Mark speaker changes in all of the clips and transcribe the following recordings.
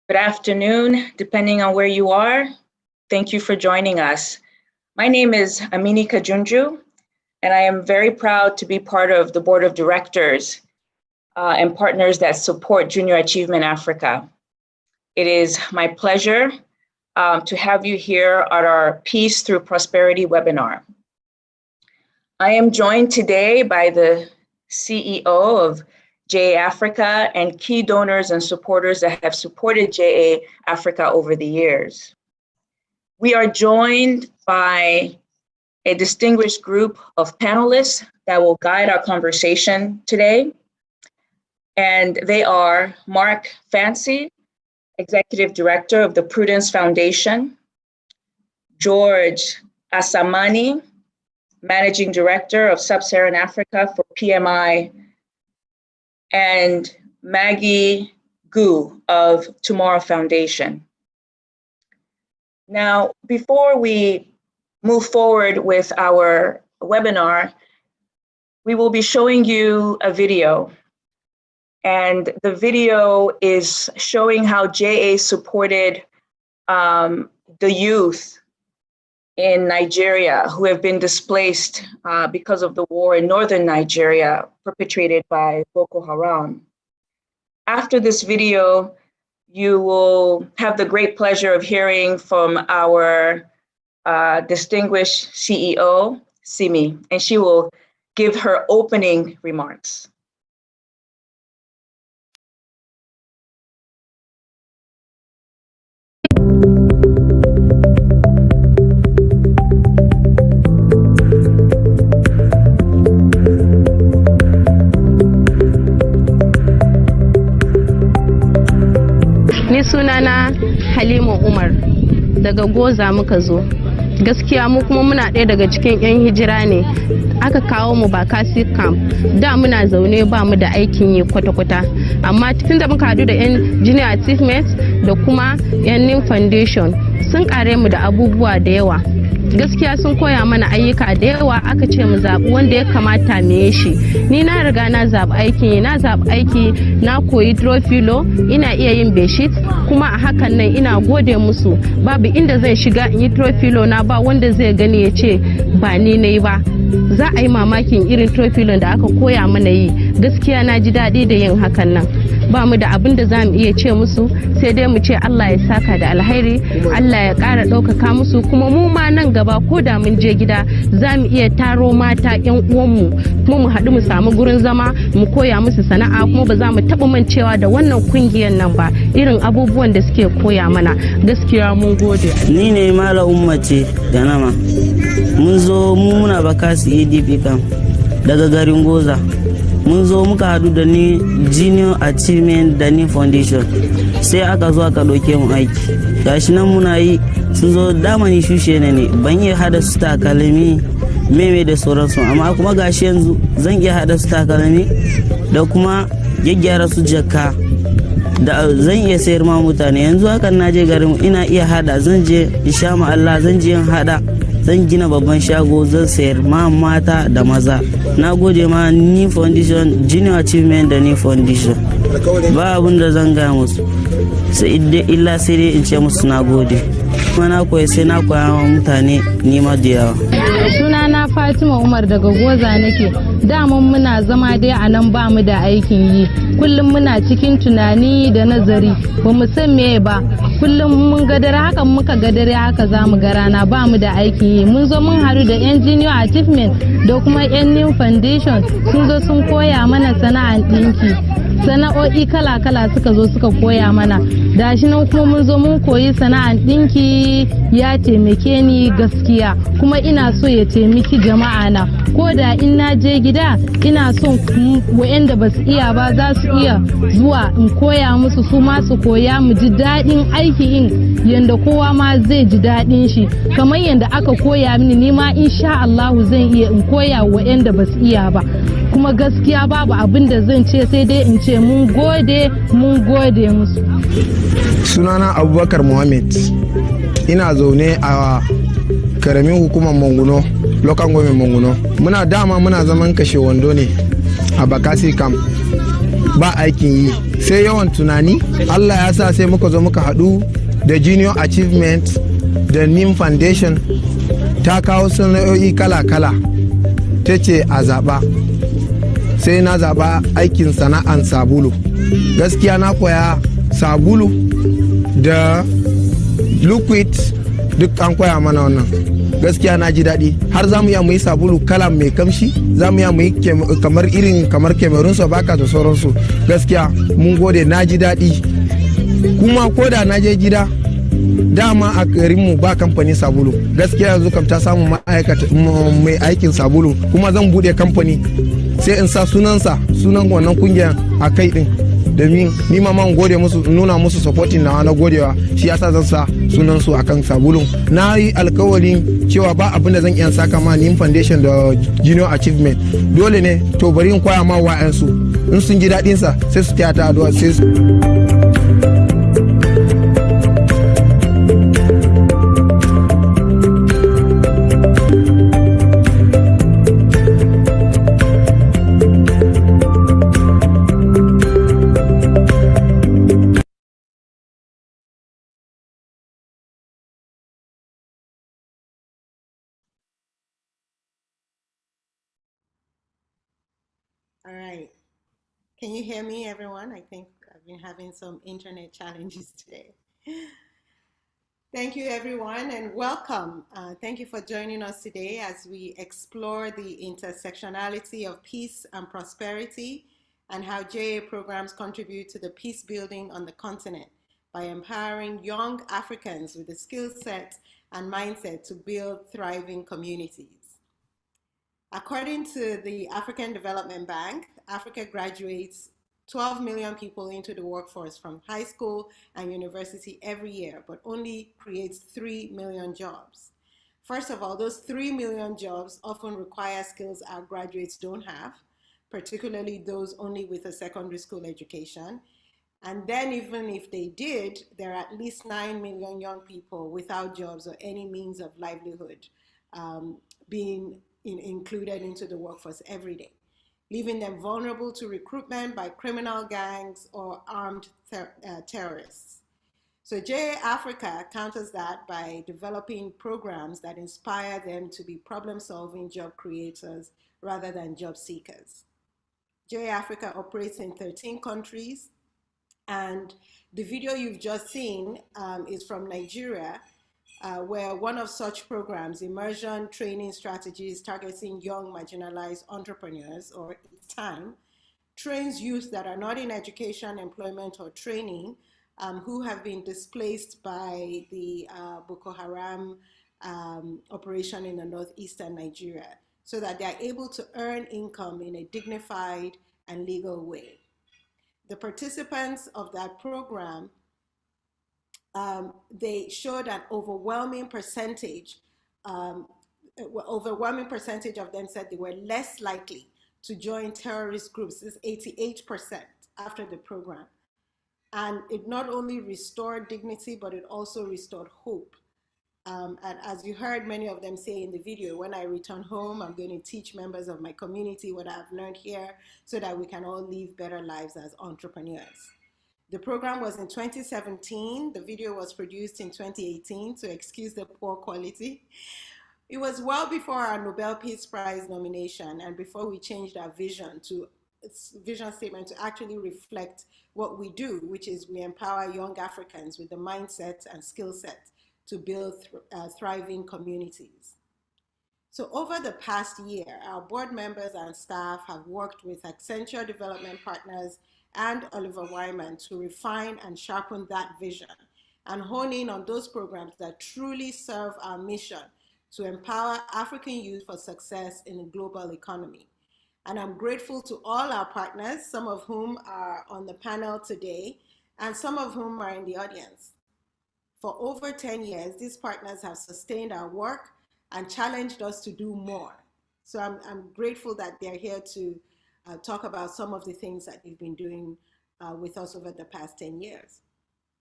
Speaker 1: Good afternoon, depending on where you are. Thank you for joining us. My name is Amini Kajunju, and I am very proud to be part of the board of directors and partners that support Junior Achievement Africa. It is my pleasure to have you here at our Peace Through Prosperity webinar. I am joined today by the CEO of JA Africa and key donors and supporters that have supported JA Africa over the years. We are joined by a distinguished group of panelists that will guide our conversation today. And they are Mark Fancy, Executive Director of the Prudence Foundation, George Asamani, Managing Director of Sub-Saharan Africa for PMI, and Maggie Gu of Tomorrow Foundation. Now, before we move forward with our webinar, we will be showing you a video. And the video is showing how JA supported the youth in Nigeria who have been displaced because of the war in northern Nigeria perpetrated by Boko Haram. After this video, you will have the great pleasure of hearing from our distinguished CEO, Simi, and she will give her opening remarks.
Speaker 2: Ni sunana Halima Umar daga Goza muka zo. Gaskiya mu kuma muna ɗaya daga cikin 'yan hijira ne. Aka kawo mu Bakassi camp. Da muna zaune ba mu da aikin yi kwata-kwata. Amma tun da muka haɗu da 'yan Junior Achievement da kuma 'yan Nim Foundation sun ƙare mu da abubuwa da yawa. Gaskiya sun koya mana ayyuka da yawa, aka ce mu zaɓi wanda ya kamata mu yi shi. Ni na riga na zaɓi aiki, na koyi drofilo, ina iya yin bedsheet, kuma a hakan nan ina gode musu. Babu inda zai shiga in yi drofilo na ba wanda zai gani ya ce ba ni na yi ba. Za a yi mamakin irin drofilon da aka koya mana yi. Gaskiya na ji daɗi da yin hakan nan. Ba mu da abin da za mu iya ce musu, sai dai mu ce Allah ya saka da alhairi, Allah ya ƙara ɗaukaka musu, kuma mu ma nan gaba ko da mun je gida za mu iya taro mata 'yan uwanmu kuma mu haɗu mu samu gurin zama mu koya musu sana'a, kuma ba za mu taɓa mancewa da wannan kungiyar nan ba, irin abubuwan da suke koya mana. Gaskiya mun gode.
Speaker 3: Ni ne Mala Ummace da nama. Mun zo mu muna Bakassi ADP camp daga garin Goza. Mun zo muka hadu da ni Junior Achievement da ni Foundation, sai aka zo aka ɗauke mu aiki. Gashi nan muna yi, sun zo dama ni shushe ne ban iya hada su takalmi meme da sauransu, amma kuma gashi yanzu zan iya hada su takalmi da kuma gyaggyara su jaka da zan iya sayar ma mutane. Yanzu hakan na je garin ina iya hada, zan je insha Allah zan je hada, zan gina babban shago, zan sayar ma mata da maza. Na gode ma ni Foundation, Junior Achievement da ni Foundation. Ba abun da zan gaya musu sai illa sai dai in ce musu na gode. Kuma na koyi sai na koya wa mutane nima da yawa.
Speaker 2: Sunana Fatima Umar daga Goza nake. Daman muna zama dai a nan ba mu da aikin yi. Kullum muna cikin tunani da nazari, ba mu san meye ba. Kullum mun ga dare haka, muka ga dare haka za mu ga rana, ba mu da aikin yi. Mun zo mun haɗu da 'yan Junior Achievement da kuma 'yan New Foundation, sun zo sun koya mana sana'an ɗinki. Sana'o'i kala-kala suka zo suka koya mana. Da shi nan kuma mun zo mun koyi sana'an ɗinki, ya taimake ni gaskiya, kuma ina so ya taimaki jama'a na. Ko da in na je gida ina son wa'anda ba su iya ba za su iya zuwa in koya musu, su ma su koya, mu ji daɗin aiki in yanda kowa ma zai ji daɗin shi. Kamar yanda aka koya mini, ni ma insha Allahu zan iya in koya wa'anda ba su iya ba. Kuma gaskiya babu abin da zan ce sai dai in ce mun gode musu.
Speaker 4: Sunana Abubakar Muhammad, ina zaune a karamin hukumar Manguno, local government Manguno. Muna zaman kashe wando ne a Bakassi camp. ba aikin yi sai yawan tunani. Allah ya sa sai muka zo muka haɗu da Junior Achievement da NIM Foundation ta kawo sana'o'i kala-kala ta ce a zaɓa, sai na zaɓa aikin sana'an sabulu. Gaskiya na koya sabulu da liquid duk an koya mana wannan. Gaskiya na ji daɗi, har za mu iya mu yi sabulu kala mai kamshi, za mu iya mu yi kamar Cameroon Sobaka da sauransu. Gaskiya mun gode, na ji daɗi. Kuma ko da na je gida dama a garinmu ba kamfanin sabulu, gaskiya yanzu kam ta samu mai aikin sabulu, kuma zan bude kamfani sai in sa sunan wannan kungiyar a kai din, domin ni ma man gode musu, nuna musu supporting na godewa, shi yasa zan sa sunan su akan sabulun. Na yi alkawarin cewa ba abin da zan iya saka ma NIM Foundation da Junior Achievement, dole ne to bari in koya ma wa'ansu, in sun ji daɗin sa sai su taya ta addu'a sai su.
Speaker 5: All right. Can you hear me, everyone? I think I've been having some internet challenges today. Thank you, everyone, and welcome. Thank you for joining us today as we explore the intersectionality of peace and prosperity and how JA programs contribute to the peace building on the continent by empowering young Africans with the skill set and mindset to build thriving communities. According to the African Development Bank, Africa graduates 12 million people into the workforce from high school and university every year, but only creates 3 million jobs. First of all, those 3 million jobs often require skills our graduates don't have, particularly those only with a secondary school education. And then even if they did, there are at least 9 million young people without jobs or any means of livelihood being included into the workforce every day, leaving them vulnerable to recruitment by criminal gangs or armed terrorists. So JA Africa counters that by developing programs that inspire them to be problem-solving job creators rather than job seekers. JA Africa operates in 13 countries, and the video you've just seen is from Nigeria, where one of such programs, immersion training strategies targeting young marginalized entrepreneurs, or TIME, trains youth that are not in education, employment, or training who have been displaced by the Boko Haram operation in the northeastern Nigeria, so that they are able to earn income in a dignified and legal way. The participants of that program, they showed an overwhelming percentage of them said they were less likely to join terrorist groups. This is 88% after the program. And it not only restored dignity, but it also restored hope. And as you heard many of them say in the video, when I return home, I'm going to teach members of my community what I've learned here so that we can all live better lives as entrepreneurs. The program was in 2017. The video was produced in 2018, so excuse the poor quality. It was well before our Nobel Peace Prize nomination and before we changed our vision statement to actually reflect what we do, which is we empower young Africans with the mindset and skill set to build thriving communities. So over the past year, our board members and staff have worked with Accenture Development Partners and Oliver Wyman to refine and sharpen that vision and hone in on those programs that truly serve our mission to empower African youth for success in the global economy. And I'm grateful to all our partners, some of whom are on the panel today, and some of whom are in the audience. For over 10 years, these partners have sustained our work and challenged us to do more. So I'm grateful that they're here to talk about some of the things that they've been doing with us over the past 10 years.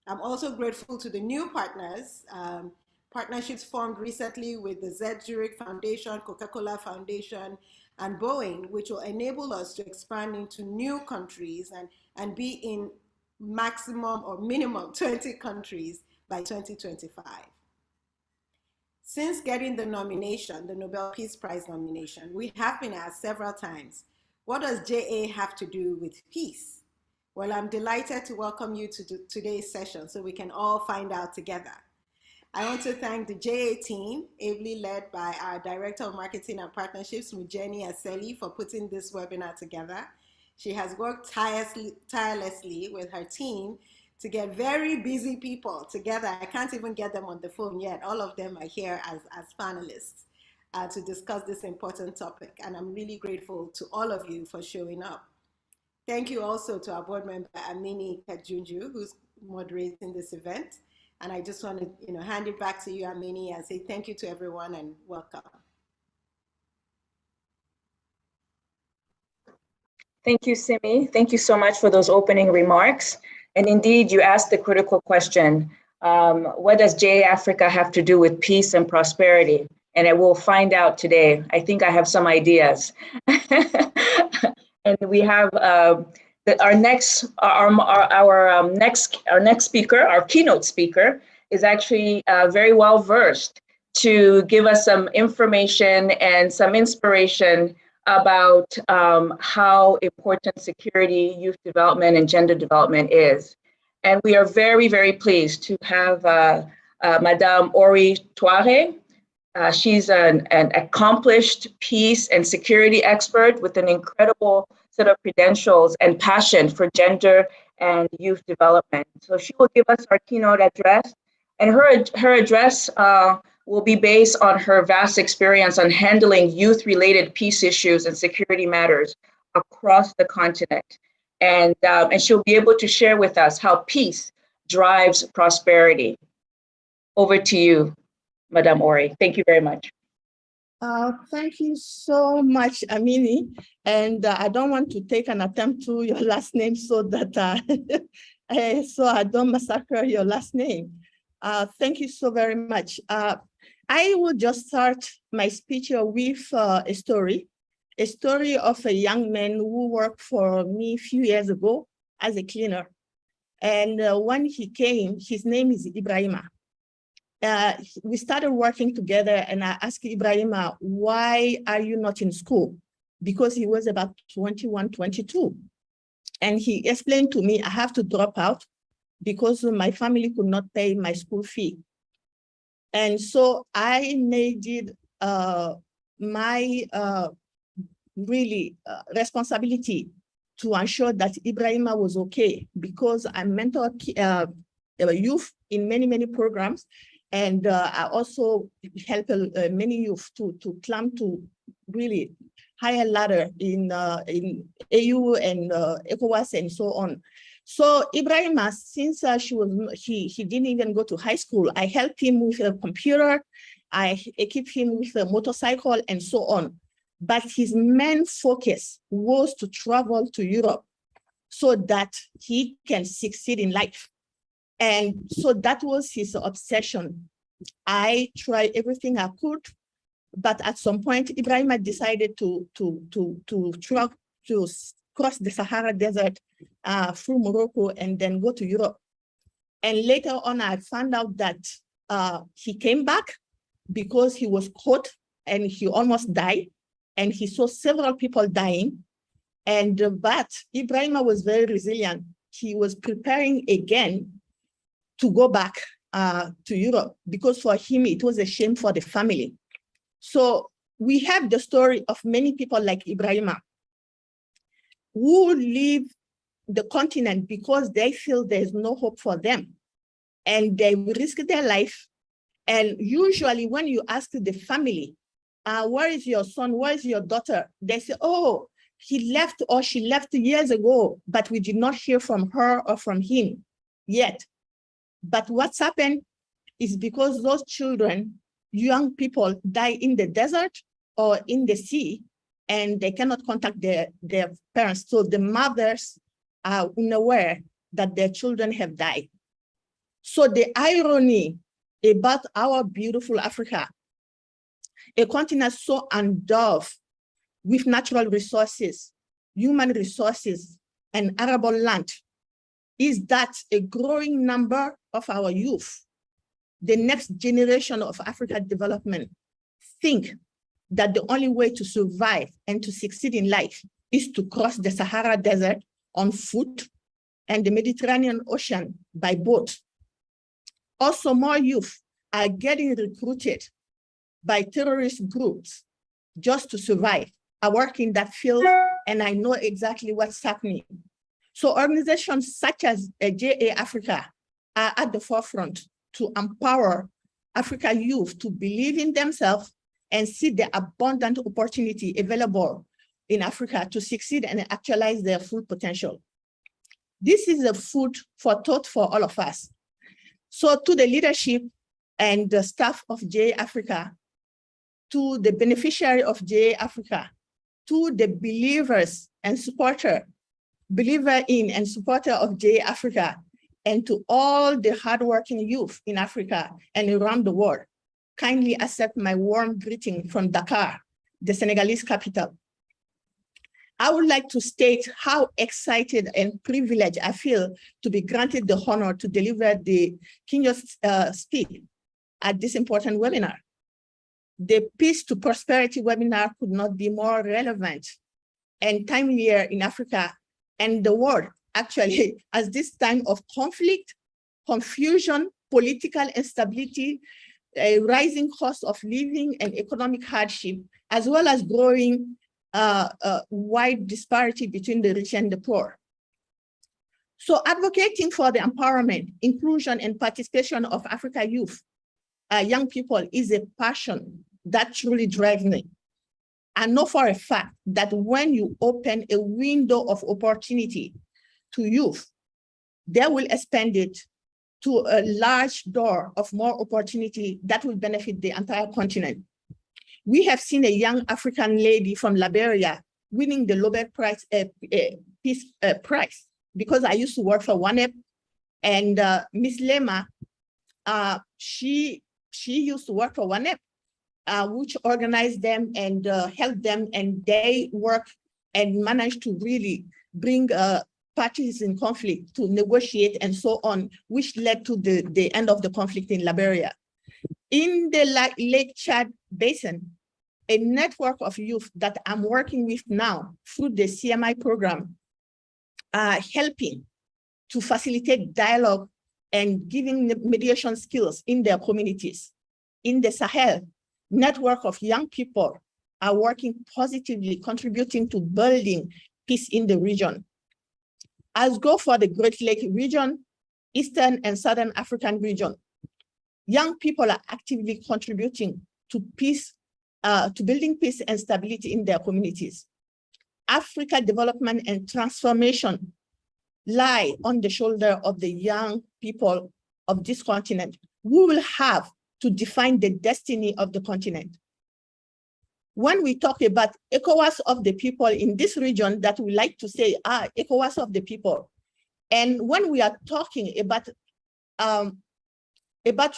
Speaker 5: I'm also grateful to the new partners Partnerships formed recently with the Z Zurich Foundation, Coca-Cola Foundation, and Boeing, which will enable us to expand into new countries and be in maximum or minimum 20 countries by 2025. Since getting the nomination, the Nobel Peace Prize nomination, we have been asked several times, what does JA have to do with peace? Well, I'm delighted to welcome you to today's session so we can all find out together. I want to thank the JA team, ably led by our Director of Marketing and Partnerships, Mujeni Aseli, for putting this webinar together. She has worked tirelessly with her team to get very busy people together. I can't even get them on the phone yet. All of them are here as panelists to discuss this important topic. And I'm really grateful to all of you for showing up. Thank you also to our board member, Amini Kajunju, who's moderating this event. And I just want to hand it back to you, Amini, and say thank you to everyone and welcome.
Speaker 1: Thank you, Simi. Thank you so much for those opening remarks. And indeed, you asked the critical question, what does JA Africa have to do with peace and prosperity? And I will find out today. I think I have some ideas. And we have our next speaker, our keynote speaker, is actually very well versed to give us some information and some inspiration about how important security, youth development, and gender development is. And we are very, very pleased to have Madame Ori Touare. She's an accomplished peace and security expert with an incredible set of credentials and passion for gender and youth development. So she will give us our keynote address, and her address will be based on her vast experience on handling youth-related peace issues and security matters across the continent. And she'll be able to share with us how peace drives prosperity. Over to you, Madame Ori. Thank you very much.
Speaker 6: Thank you so much, Amini. And I don't want to take an attempt to your last name so that so I don't massacre your last name. Thank you so very much. I will just start my speech with a story of a young man who worked for me a few years ago as a cleaner. And when he came, his name is Ibrahima. We started working together, and I asked Ibrahima, why are you not in school? Because he was about 21, 22. And he explained to me, I have to drop out because my family could not pay my school fee. And so I made it my really responsibility to ensure that Ibrahima was okay, because I mentor youth in many, many programs. And I also help many youth to climb to really higher ladder in AU and ECOWAS and so on. So Ibrahima, since he didn't even go to high school, I helped him with a computer, I equipped him with a motorcycle and so on. But his main focus was to travel to Europe so that he can succeed in life. And so that was his obsession. I tried everything I could, but at some point, Ibrahima decided to cross the Sahara Desert through Morocco and then go to Europe. And later on, I found out that he came back because he was caught and he almost died. And he saw several people dying. But Ibrahima was very resilient. He was preparing again to go back to Europe, because for him, it was a shame for the family. So we have the story of many people like Ibrahima who leave the continent because they feel there's no hope for them, and they risk their life. And usually when you ask the family, where is your son, where is your daughter? They say, oh, he left or she left years ago, but we did not hear from her or from him yet. But what's happened is because those children, young people, die in the desert or in the sea, and they cannot contact their parents. So the mothers are unaware that their children have died. So the irony about our beautiful Africa, a continent so endowed with natural resources, human resources, and arable land, is that a growing number of our youth, the next generation of African development, think that the only way to survive and to succeed in life is to cross the Sahara Desert on foot and the Mediterranean Ocean by boat. Also, more youth are getting recruited by terrorist groups just to survive. I work in that field and I know exactly what's happening. So organizations such as JA Africa are at the forefront to empower African youth to believe in themselves and see the abundant opportunity available in Africa to succeed and actualize their full potential. This is a food for thought for all of us. So to the leadership and the staff of JA Africa, to the beneficiary of JA Africa, to the believers and believer in and supporter of JA Africa, and to all the hardworking youth in Africa and around the world, kindly accept my warm greeting from Dakar, the Senegalese capital. I would like to state how excited and privileged I feel to be granted the honor to deliver the keynote speech at this important webinar. The Peace to Prosperity webinar could not be more relevant and timelier in Africa and the world, actually, as this time of conflict, confusion, political instability, a rising cost of living and economic hardship, as well as growing wide disparity between the rich and the poor. So advocating for the empowerment, inclusion, and participation of Africa youth, young people, is a passion that truly drives me. I know for a fact that when you open a window of opportunity to youth, they will expand it to a large door of more opportunity that will benefit the entire continent. We have seen a young African lady from Liberia winning the Nobel Peace Prize, because I used to work for WANEP, and Miss Lema, she used to work for WANEP, which organized them and helped them, and they work and managed to really bring parties in conflict to negotiate and so on, which led to the end of the conflict in Liberia. In the Lake Chad Basin, a network of youth that I'm working with now through the CMI program are helping to facilitate dialogue and giving mediation skills in their communities. In the Sahel, network of young people are working positively, contributing to building peace in the region. As go for the Great Lake region, Eastern and Southern African region, young people are actively contributing to peace, to building peace and stability in their communities. Africa development and transformation lie on the shoulder of the young people of this continent, who will have to define the destiny of the continent. When we talk about ECOWAS of the people in this region, that we like to say, ECOWAS of the people. And when we are talking about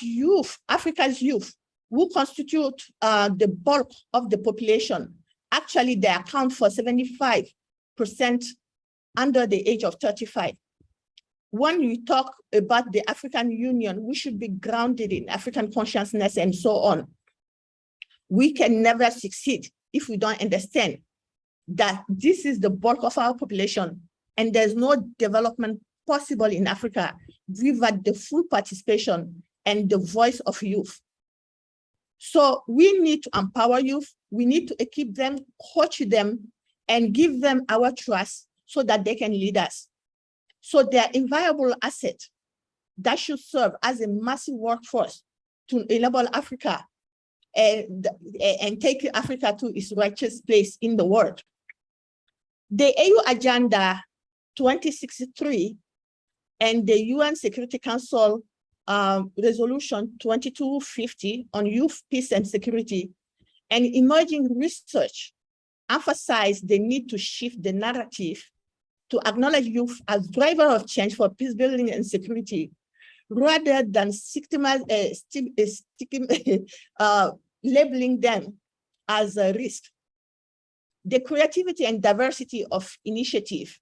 Speaker 6: youth, Africa's youth, who constitute the bulk of the population, actually they account for 75% under the age of 35. When we talk about the African Union, we should be grounded in African consciousness and so on. We can never succeed if we don't understand that this is the bulk of our population, and there's no development possible in Africa without the full participation and the voice of youth. So we need to empower youth. We need to equip them, coach them, and give them our trust so that they can lead us. So they're invaluable asset that should serve as a massive workforce to enable Africa and take Africa to its righteous place in the world. The AU Agenda 2063 and the UN Security Council Resolution 2250 on youth, peace, and security, and emerging research emphasize the need to shift the narrative to acknowledge youth as driver of change for peace building and security, rather than labeling them as a risk. The creativity and diversity of initiative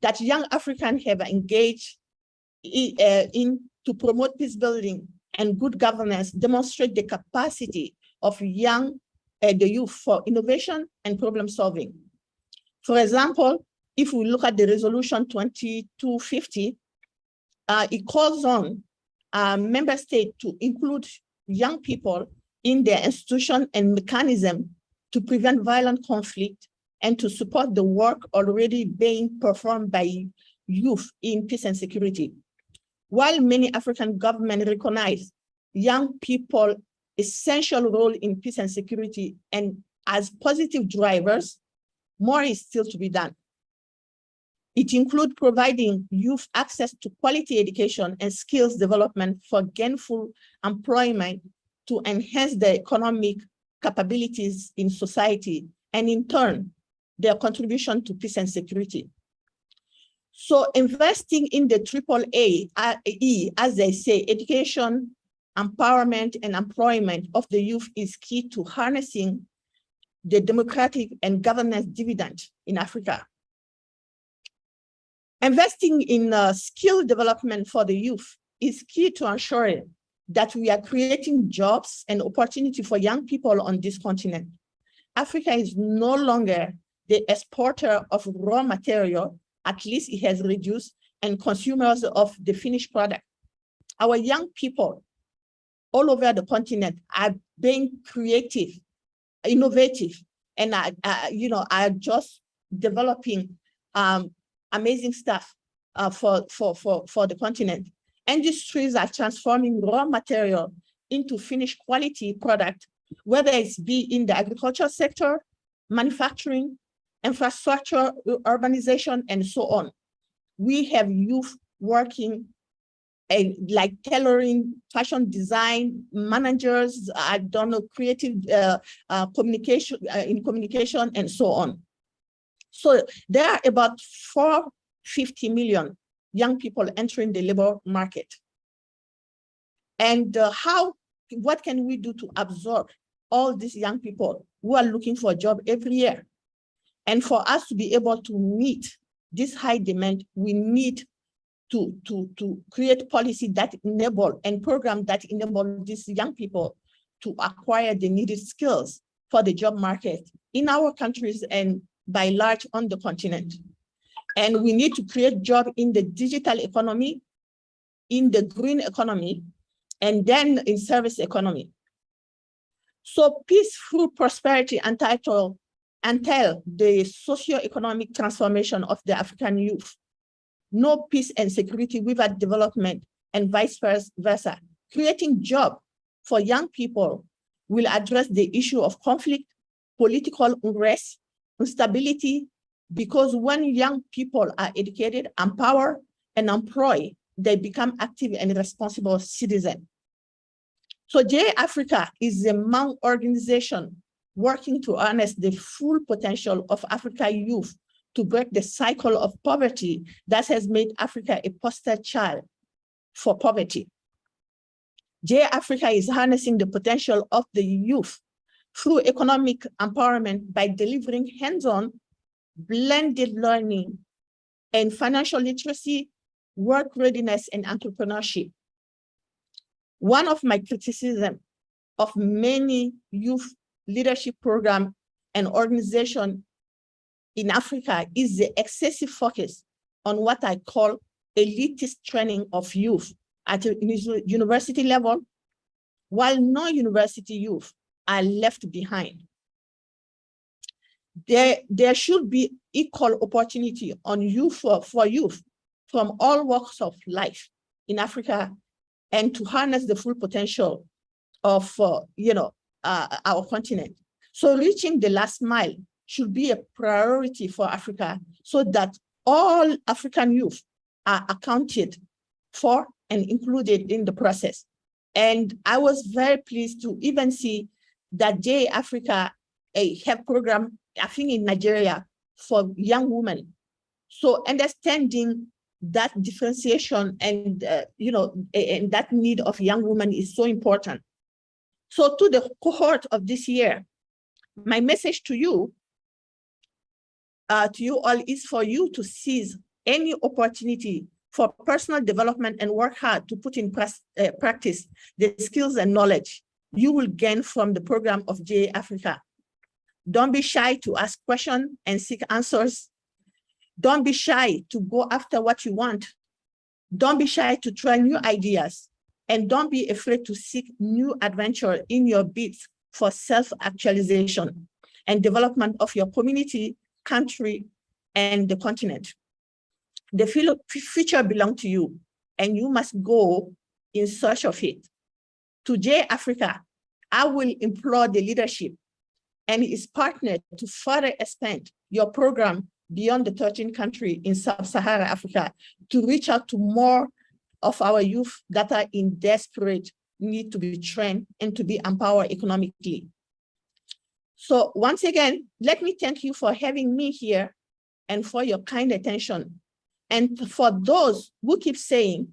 Speaker 6: that young Africans have engaged in to promote peace building and good governance demonstrate the capacity of the youth for innovation and problem solving. For example, if we look at the resolution 2250, it calls on member states to include young people in their institution and mechanism to prevent violent conflict and to support the work already being performed by youth in peace and security. While many African governments recognize young people's essential role in peace and security and as positive drivers, more is still to be done. It includes providing youth access to quality education and skills development for gainful employment to enhance their economic capabilities in society, and in turn, their contribution to peace and security. So investing in the AAE, as they say, education, empowerment, and employment of the youth is key to harnessing the democratic and governance dividend in Africa. Investing in skill development for the youth is key to ensuring that we are creating jobs and opportunity for young people on this continent. Africa is no longer the exporter of raw material, at least it has reduced, and consumers of the finished product. Our young people all over the continent are being creative, innovative, and are just developing amazing stuff for the continent. Industries are transforming raw material into finished quality product, whether it's be in the agricultural sector, manufacturing, infrastructure, urbanization, and so on. We have youth working like tailoring, fashion design, managers, creative communication, in communication, and so on. So there are about 450 million young people entering the labor market. And what can we do to absorb all these young people who are looking for a job every year? And for us to be able to meet this high demand, we need to create policy that enable and program that enable these young people to acquire the needed skills for the job market in our countries and by large on the continent. And we need to create jobs in the digital economy, in the green economy, and then in service economy. So peace through prosperity entail the socio-economic transformation of the African youth. No peace and security without development, and vice versa. Creating jobs for young people will address the issue of conflict, political unrest, instability, because when young people are educated, empowered, and employed, they become active and responsible citizens. So J Africa is a MAN organization working to harness the full potential of Africa youth to break the cycle of poverty that has made Africa a poster child for poverty. J Africa is harnessing the potential of the youth through economic empowerment by delivering hands-on, blended learning, and financial literacy, work readiness, and entrepreneurship. One of my criticisms of many youth leadership programs and organizations in Africa is the excessive focus on what I call elitist training of youth at a university level, while non-university youth are left behind. There should be equal opportunity on youth for youth from all walks of life in Africa, and to harness the full potential of our continent. So reaching the last mile should be a priority for Africa, so that all African youth are accounted for and included in the process. And I was very pleased to even see that J Africa have program, I think in Nigeria, for young women. So understanding that differentiation and, and that need of young women is so important. So to the cohort of this year, my message to you all is for you to seize any opportunity for personal development and work hard to put in practice the skills and knowledge you will gain from the program of JA Africa. Don't be shy to ask questions and seek answers. Don't be shy to go after what you want. Don't be shy to try new ideas. And don't be afraid to seek new adventure in your bids for self-actualization and development of your community, country, and the continent. The future belongs to you, and you must go in search of it. To JA Africa, I will implore the leadership and its partner to further expand your program beyond the 13 countries in sub-Saharan Africa to reach out to more of our youth that are in desperate need to be trained and to be empowered economically. So once again, let me thank you for having me here and for your kind attention. And for those who keep saying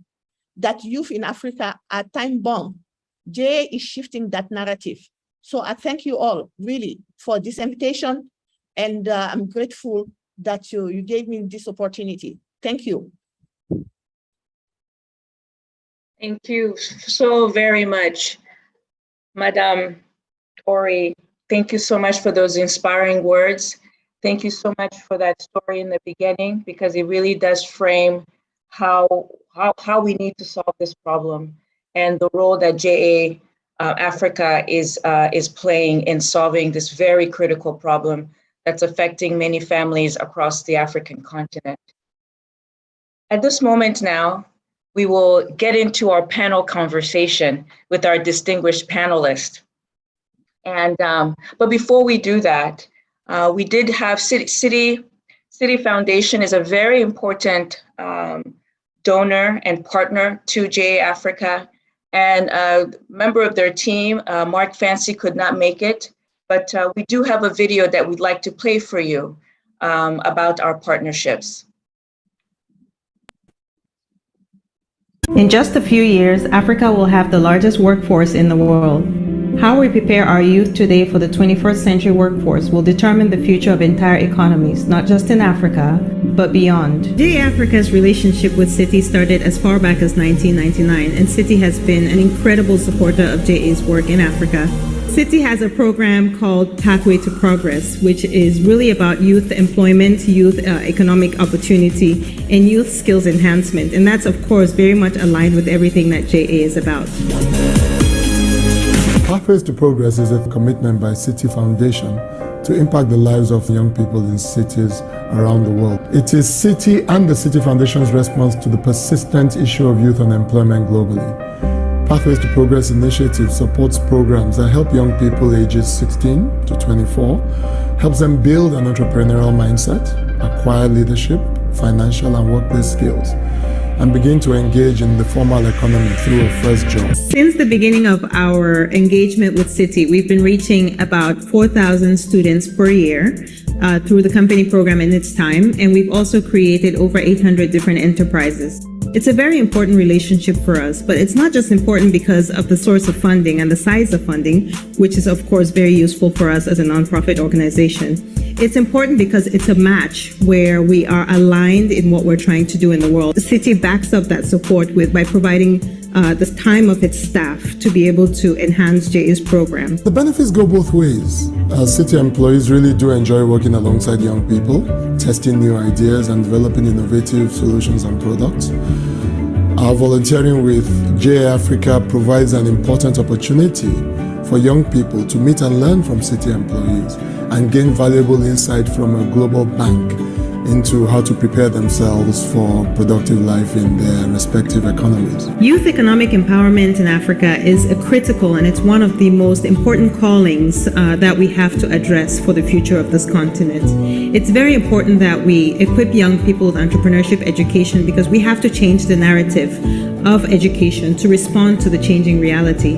Speaker 6: that youth in Africa are time bomb, JA is shifting that narrative. So I thank you all really for this invitation, and I'm grateful that you gave me this opportunity. Thank you.
Speaker 1: Thank you so very much, Madame Ori. Thank you so much for those inspiring words. Thank you so much for that story in the beginning, because it really does frame how we need to solve this problem and the role that JA Africa is playing in solving this very critical problem that's affecting many families across the African continent. At this moment now, we will get into our panel conversation with our distinguished panelists. And but before we do that, we did have City Foundation is a very important donor and partner to JA Africa. And a member of their team, Mark Fancy, could not make it, but we do have a video that we'd like to play for you about our partnerships.
Speaker 7: In just a few years, Africa will have the largest workforce in the world. How we prepare our youth today for the 21st century workforce will determine the future of entire economies, not just in Africa, but beyond. JA Africa's relationship with Citi started as far back as 1999, and Citi has been an incredible supporter of JA's work in Africa. Citi has a program called Pathway to Progress, which is really about youth employment, youth economic opportunity, and youth skills enhancement. And that's, of course, very much aligned with everything that JA is about.
Speaker 8: Pathways to Progress is a commitment by Citi Foundation to impact the lives of young people in cities around the world. It is Citi and the Citi Foundation's response to the persistent issue of youth unemployment globally. Pathways to Progress initiative supports programs that help young people ages 16 to 24, helps them build an entrepreneurial mindset, acquire leadership, financial and workplace skills, and begin to engage in the formal economy through a first job. Since the beginning of our engagement with Citi, we've been reaching about 4,000 students per year through the company program in its time, and we've also created over 800 different enterprises. It's a very important relationship for us, but it's not just important because of the source of funding and the size of funding, which is of course very useful for us as a nonprofit organization. It's important because it's a match where we are aligned in what we're trying to do in the world. Citi backs up that support by providing the time of its staff to be able to enhance JA's program. The benefits go both ways. Citi employees really do enjoy working alongside young people, testing new ideas and developing innovative solutions and products. Our volunteering with JA Africa provides an important opportunity for young people to meet and learn from Citi employees and gain valuable insight from a global bank into how to prepare themselves for productive life in their respective economies. Youth economic empowerment in Africa is a critical and it's one of the most important callings that we have to address for the future of this continent. It's very important that we equip young people with entrepreneurship education because we have to change the narrative of education to respond to the changing reality.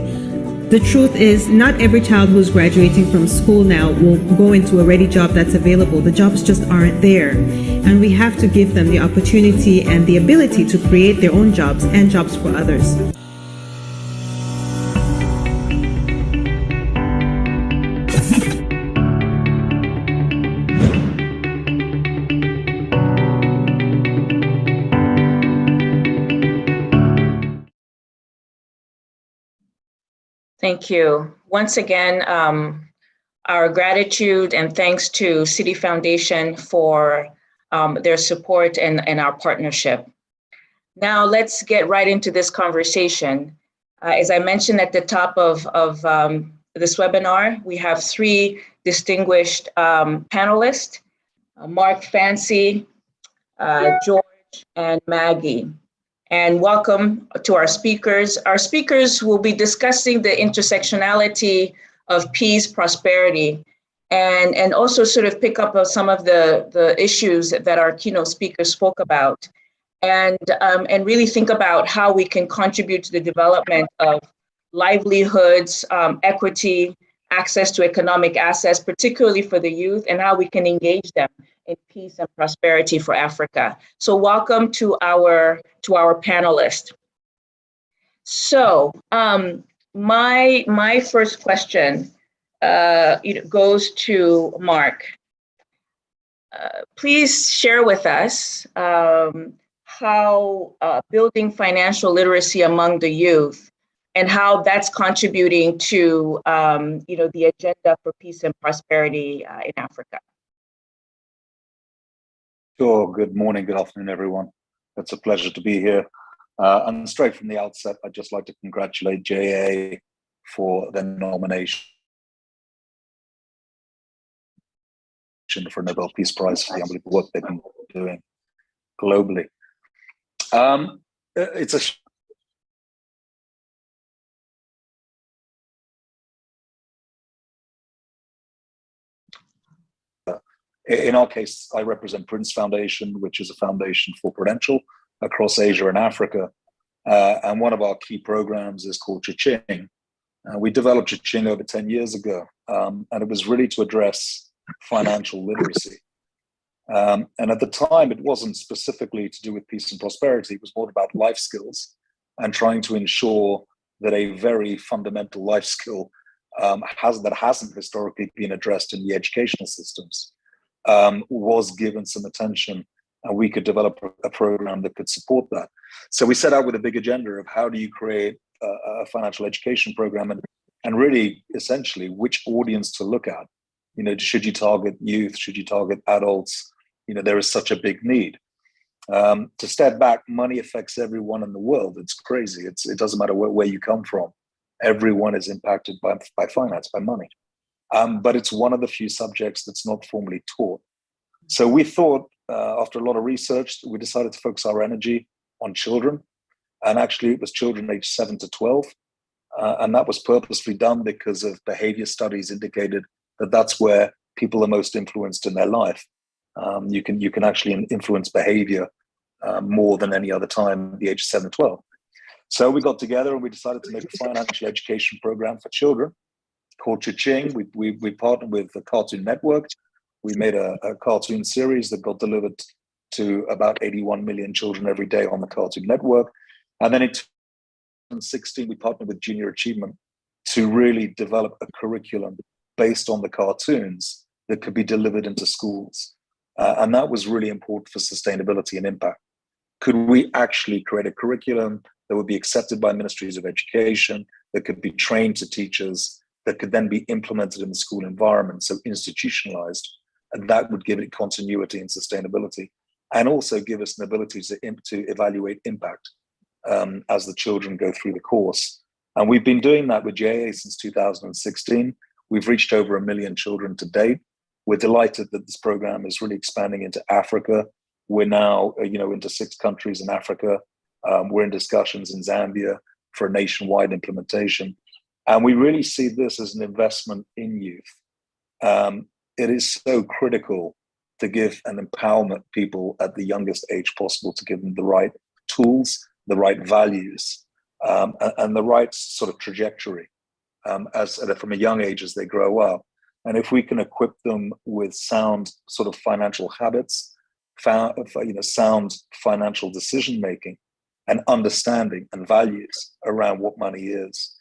Speaker 7: The truth is, not every child who's graduating from school now will go into a ready job that's available. The jobs just aren't there. And we have to give them the opportunity and the ability to create their own jobs and jobs for others.
Speaker 1: Thank you. Once again, our gratitude and thanks to City Foundation for their support and our partnership. Now let's get right into this conversation. As I mentioned at the top of this webinar, we have three distinguished panelists, Mark Fancy, George, and Maggie. And welcome to our speakers. Our speakers will be discussing the intersectionality of peace, prosperity, and also sort of pick up on some of the issues that our keynote speakers spoke about, and really think about how we can contribute to the development of livelihoods, equity, access to economic assets, particularly for the youth, and how we can engage them in peace and prosperity for Africa. So welcome to our panelists. So my first question goes to Mark. Please share with us how building financial literacy among the youth and how that's contributing to the agenda for peace and prosperity in Africa.
Speaker 9: Sure. Good morning, good afternoon, everyone. It's a pleasure to be here. And straight from the outset, I'd just like to congratulate JA for their nomination for Nobel Peace Prize for the unbelievable work they've been doing globally. It's a In our case, I represent Prince Foundation, which is a foundation for Prudential across Asia and Africa. And one of our key programs is called Cha-Ching. We developed Cha-Ching over 10 years ago, and it was really to address financial literacy. And at the time, it wasn't specifically to do with peace and prosperity. It was more about life skills and trying to ensure that a very fundamental life skill that hasn't historically been addressed in the educational systems was given some attention, and we could develop a program that could support that. So we set out with a big agenda of how do you create a financial education program, and really essentially which audience to look at. Should you target youth? Should you target adults? There is such a big need. To step back, money affects everyone in the world. It's crazy. It doesn't matter where you come from. Everyone is impacted by finance, by money. But it's one of the few subjects that's not formally taught. So we thought, after a lot of research, we decided to focus our energy on children. And actually, it was children aged 7 to 12. And that was purposefully done because of behavior studies indicated that that's where people are most influenced in their life. You can actually influence behavior more than any other time at the age of 7 to 12. So we got together and we decided to make a financial education program for children called Cha-Ching. We partnered with the Cartoon Network. We made a cartoon series that got delivered to about 81 million children every day on the Cartoon Network. And then in 2016, we partnered with Junior Achievement to really develop a curriculum based on the cartoons that could be delivered into schools. And that was really important for sustainability and impact. Could we actually create a curriculum that would be accepted by ministries of education, that could be trained to teachers, that could then be implemented in the school environment, so institutionalized, and that would give it continuity and sustainability, and also give us an ability to evaluate impact as the children go through the course. And we've been doing that with JA since 2016. We've reached over 1 million children to date. We're delighted that this program is really expanding into Africa. We're now, into 6 countries in Africa. We're in discussions in Zambia for a nationwide implementation. And we really see this as an investment in youth. It is so critical to give and empowerment people at the youngest age possible, to give them the right tools, the right values, and the right sort of trajectory from a young age as they grow up. And if we can equip them with sound sort of financial habits, sound financial decision making, and understanding and values around what money is,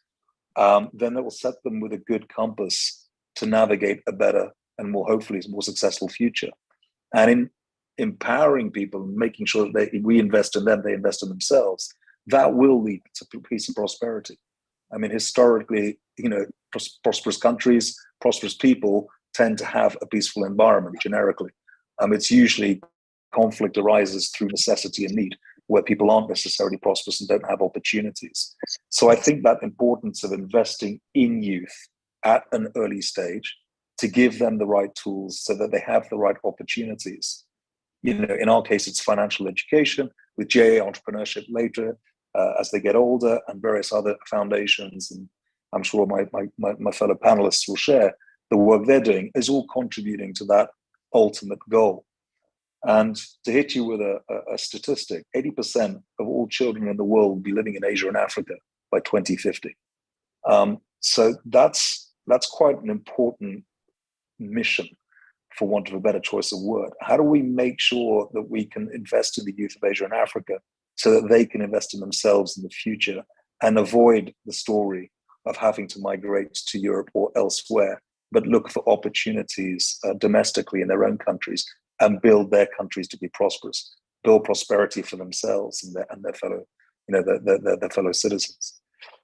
Speaker 9: then it will set them with a good compass to navigate a better and hopefully more successful future. And in empowering people and making sure that we invest in them, they invest in themselves, that will lead to peace and prosperity. I mean, historically, prosperous countries, prosperous people tend to have a peaceful environment generically. It's usually conflict arises through necessity and need, where people aren't necessarily prosperous and don't have opportunities. So I think that importance of investing in youth at an early stage to give them the right tools so that they have the right opportunities. In our case, it's financial education, with JA entrepreneurship later as they get older, and various other foundations. And I'm sure my fellow panelists will share the work they're doing is all contributing to that ultimate goal. And to hit you with a statistic, 80% of all children in the world will be living in Asia and Africa by 2050. So that's quite an important mission, for want of a better choice of word. How do we make sure that we can invest in the youth of Asia and Africa so that they can invest in themselves in the future and avoid the story of having to migrate to Europe or elsewhere, but look for opportunities domestically in their own countries and build their countries to be prosperous, build prosperity for themselves and their fellow, their fellow citizens.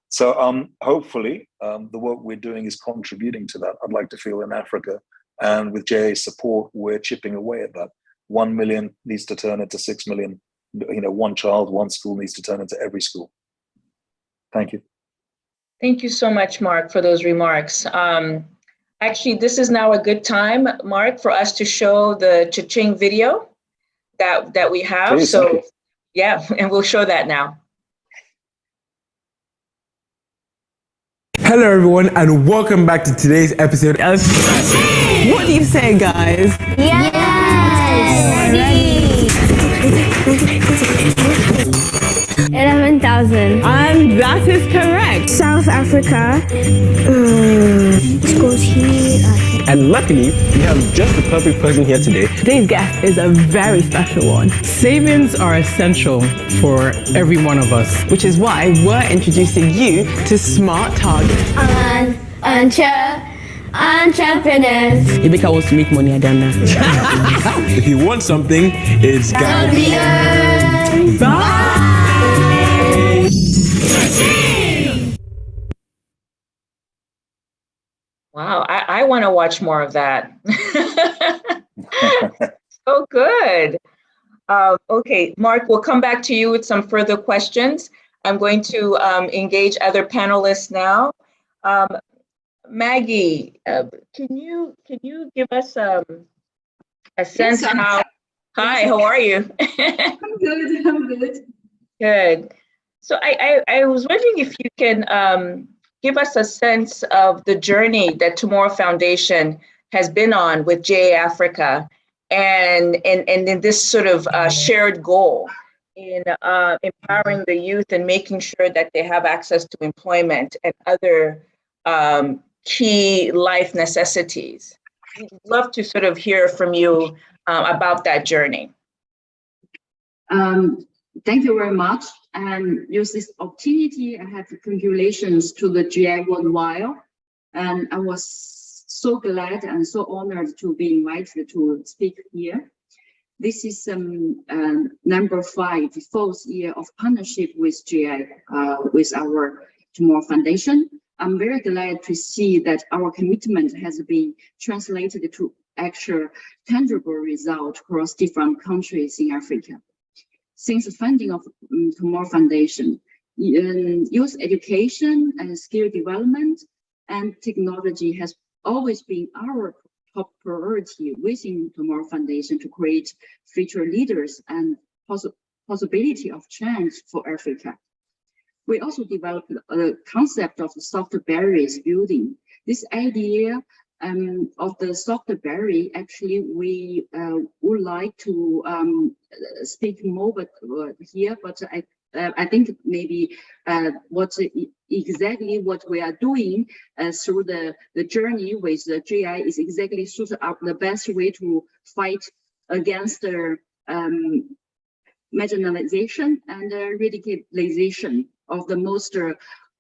Speaker 9: So hopefully the work we're doing is contributing to that. I'd like to feel in Africa, and with JA's support, we're chipping away at that. 1 million needs to turn into 6 million. One child, one school needs to turn into every school. Thank you.
Speaker 1: Thank you so much, Mark, for those remarks. Actually, this is now a good time, Mark, for us to show the Cha-Ching video that we have.
Speaker 9: Please,
Speaker 1: so yeah, and we'll show that now.
Speaker 10: Hello everyone, and welcome back to today's episode of
Speaker 11: What do you say, guys?
Speaker 12: Yes! 11,000.
Speaker 11: And that is correct.
Speaker 12: South Africa. It goes here.
Speaker 10: And luckily, we have just the perfect person here today.
Speaker 11: Today's guest is a very special one.
Speaker 13: Savings are essential for every one of us,
Speaker 11: which is why we're introducing you to Smart Target.
Speaker 12: Entrepreneurs.
Speaker 11: Ibeka wants to make money, I don't know.
Speaker 10: If you want something, it's gotta be earned.
Speaker 11: Bye!
Speaker 1: Wow, I want to watch more of that. So good. Okay, Mark, we'll come back to you with some further questions. I'm going to engage other panelists now. Maggie, can you give us a sense how? Hi, how are you?
Speaker 14: I'm good. I'm good.
Speaker 1: Good. So I was wondering if you can give us a sense of the journey that Tomorrow Foundation has been on with JA Africa, and in this sort of shared goal in empowering the youth and making sure that they have access to employment and other key life necessities. We'd love to sort of hear from you about that journey.
Speaker 14: Thank you very much. And use this opportunity, I have congratulations to the GI worldwide. And I was so glad and so honored to be invited to speak here. This is number 5, the 4th year of partnership with GI, with our Tomorrow Foundation. I'm very glad to see that our commitment has been translated to actual tangible results across different countries in Africa. Since the funding of Tomorrow Foundation, youth education and skill development and technology has always been our top priority within Tomorrow Foundation to create future leaders and possibility of change for Africa. We also developed a concept of the soft barriers building. This idea of the soft barrier, actually, we would like to speak more here, but I think maybe exactly what we are doing through the journey with the GI is exactly suited up the best way to fight against the marginalization and radicalization of the most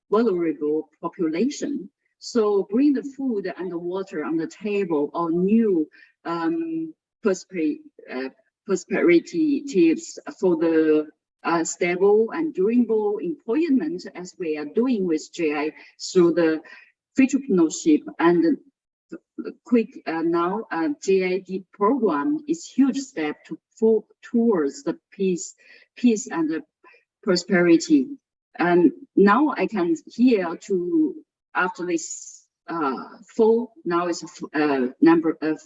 Speaker 14: vulnerable population. So bring the food and the water on the table, or new perspectives for the stable and durable employment, as we are doing with GI through the entrepreneurship and quick now GID program is huge step towards the peace and the prosperity. And now I can hear to after this now it's number of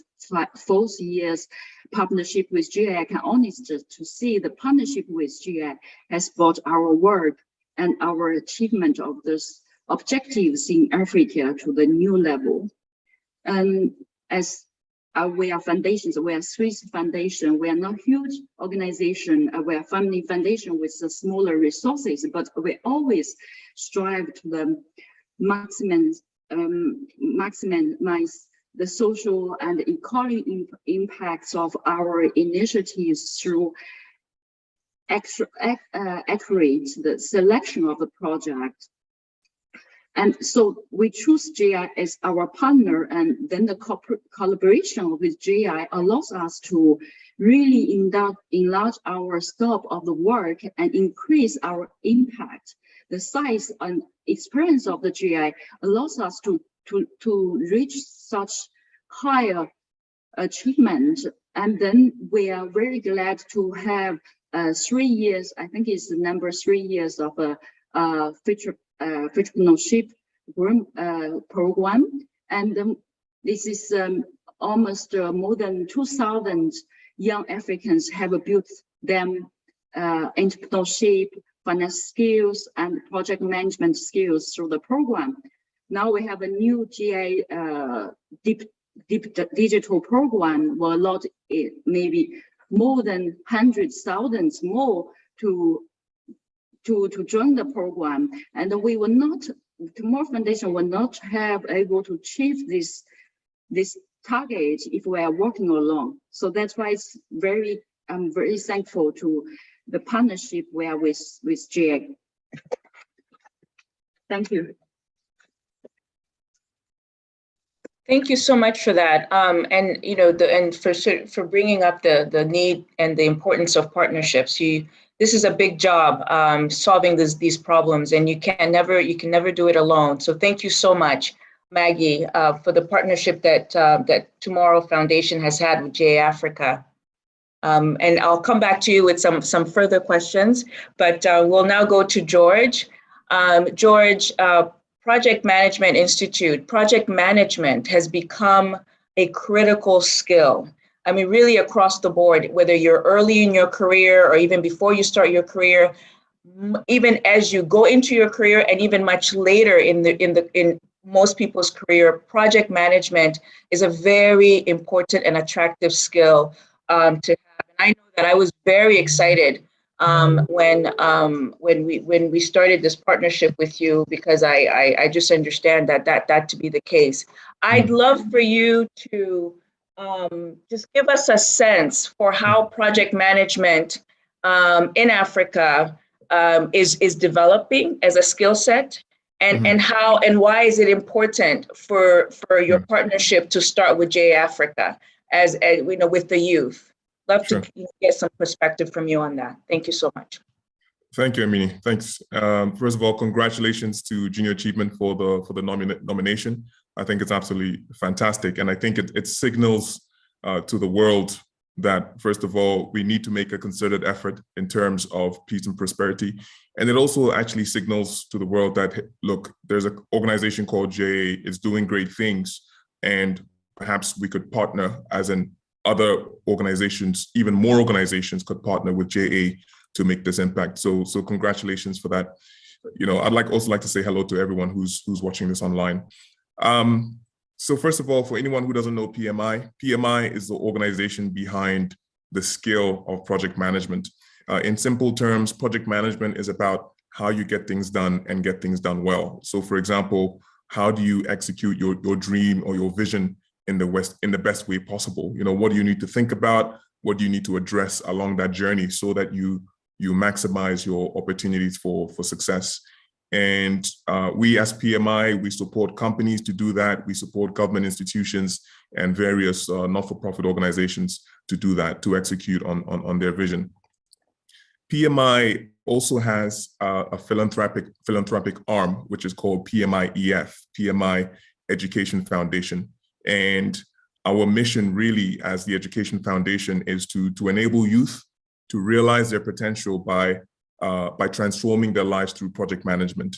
Speaker 14: 4 years partnership with GI. I can honestly to see the partnership with GI has brought our work and our achievement of this objectives in Africa to the new level. And as we are foundations, we are Swiss foundation, we are not huge organization, we are family foundation with the smaller resources, but we always strive to the maximize the social and economic impacts of our initiatives through accurate the selection of the project. And so we choose GI as our partner, and then the collaboration with GI allows us to really enlarge our scope of the work and increase our impact. The size and experience of the GI allows us to reach such higher achievement. And then we are very glad to have 3 years, I think it's the number 3 years of a entrepreneurship program, and this is almost more than 2,000 young Africans have built them entrepreneurship, finance skills, and project management skills through the program. Now we have a new GI deep digital program will allow maybe more than 100,000 more to join the program, and we will not, Tomorrow Foundation will not have able to achieve this target if we are working alone. So that's why I'm very thankful to the partnership we are with GA. Thank you.
Speaker 1: Thank you so much for that, and for bringing up the need and the importance of partnerships. This is a big job, solving these problems, and you can never do it alone. So thank you so much, Maggie, for the partnership that Tomorrow Foundation has had with GA Africa. And I'll come back to you with some further questions, but we'll now go to George. George, Project Management Institute. Project management has become a critical skill. I mean, really across the board, whether you're early in your career or even before you start your career, even as you go into your career and even much later in most people's career, project management is a very important and attractive skill to have. And I know that I was very excited when we started this partnership with you, because I just understand that to be the case. I'd love for you to just give us a sense for how project management in Africa is developing as a skill set, and how and why is it important for your partnership to start with GA Africa as with the youth. Love to get some perspective from you on that. Thank you so much.
Speaker 15: Thank you, Amini. Thanks. First of all, congratulations to Junior Achievement for the nomination. I think it's absolutely fantastic, and I think it signals to the world that, first of all, we need to make a concerted effort in terms of peace and prosperity, and it also actually signals to the world that, look, there's an organization called JA is doing great things, and perhaps we could partner, as in other organizations, even more organizations could partner with JA to make this impact. So congratulations for that. I'd also like to say hello to everyone who's watching this online. So first of all, for anyone who doesn't know PMI is the organization behind the skill of project management. In simple terms, project management is about how you get things done and get things done well. So for example, how do you execute your dream or your vision in the best way possible? What do you need to think about? What do you need to address along that journey so that you maximize your opportunities for success? And we as PMI, we support companies to do that. We support government institutions and various not-for-profit organizations to do that, to execute on their vision. PMI also has a philanthropic arm, which is called PMI-EF, PMI Education Foundation. And our mission really as the Education Foundation is to enable youth to realize their potential by transforming their lives through project management,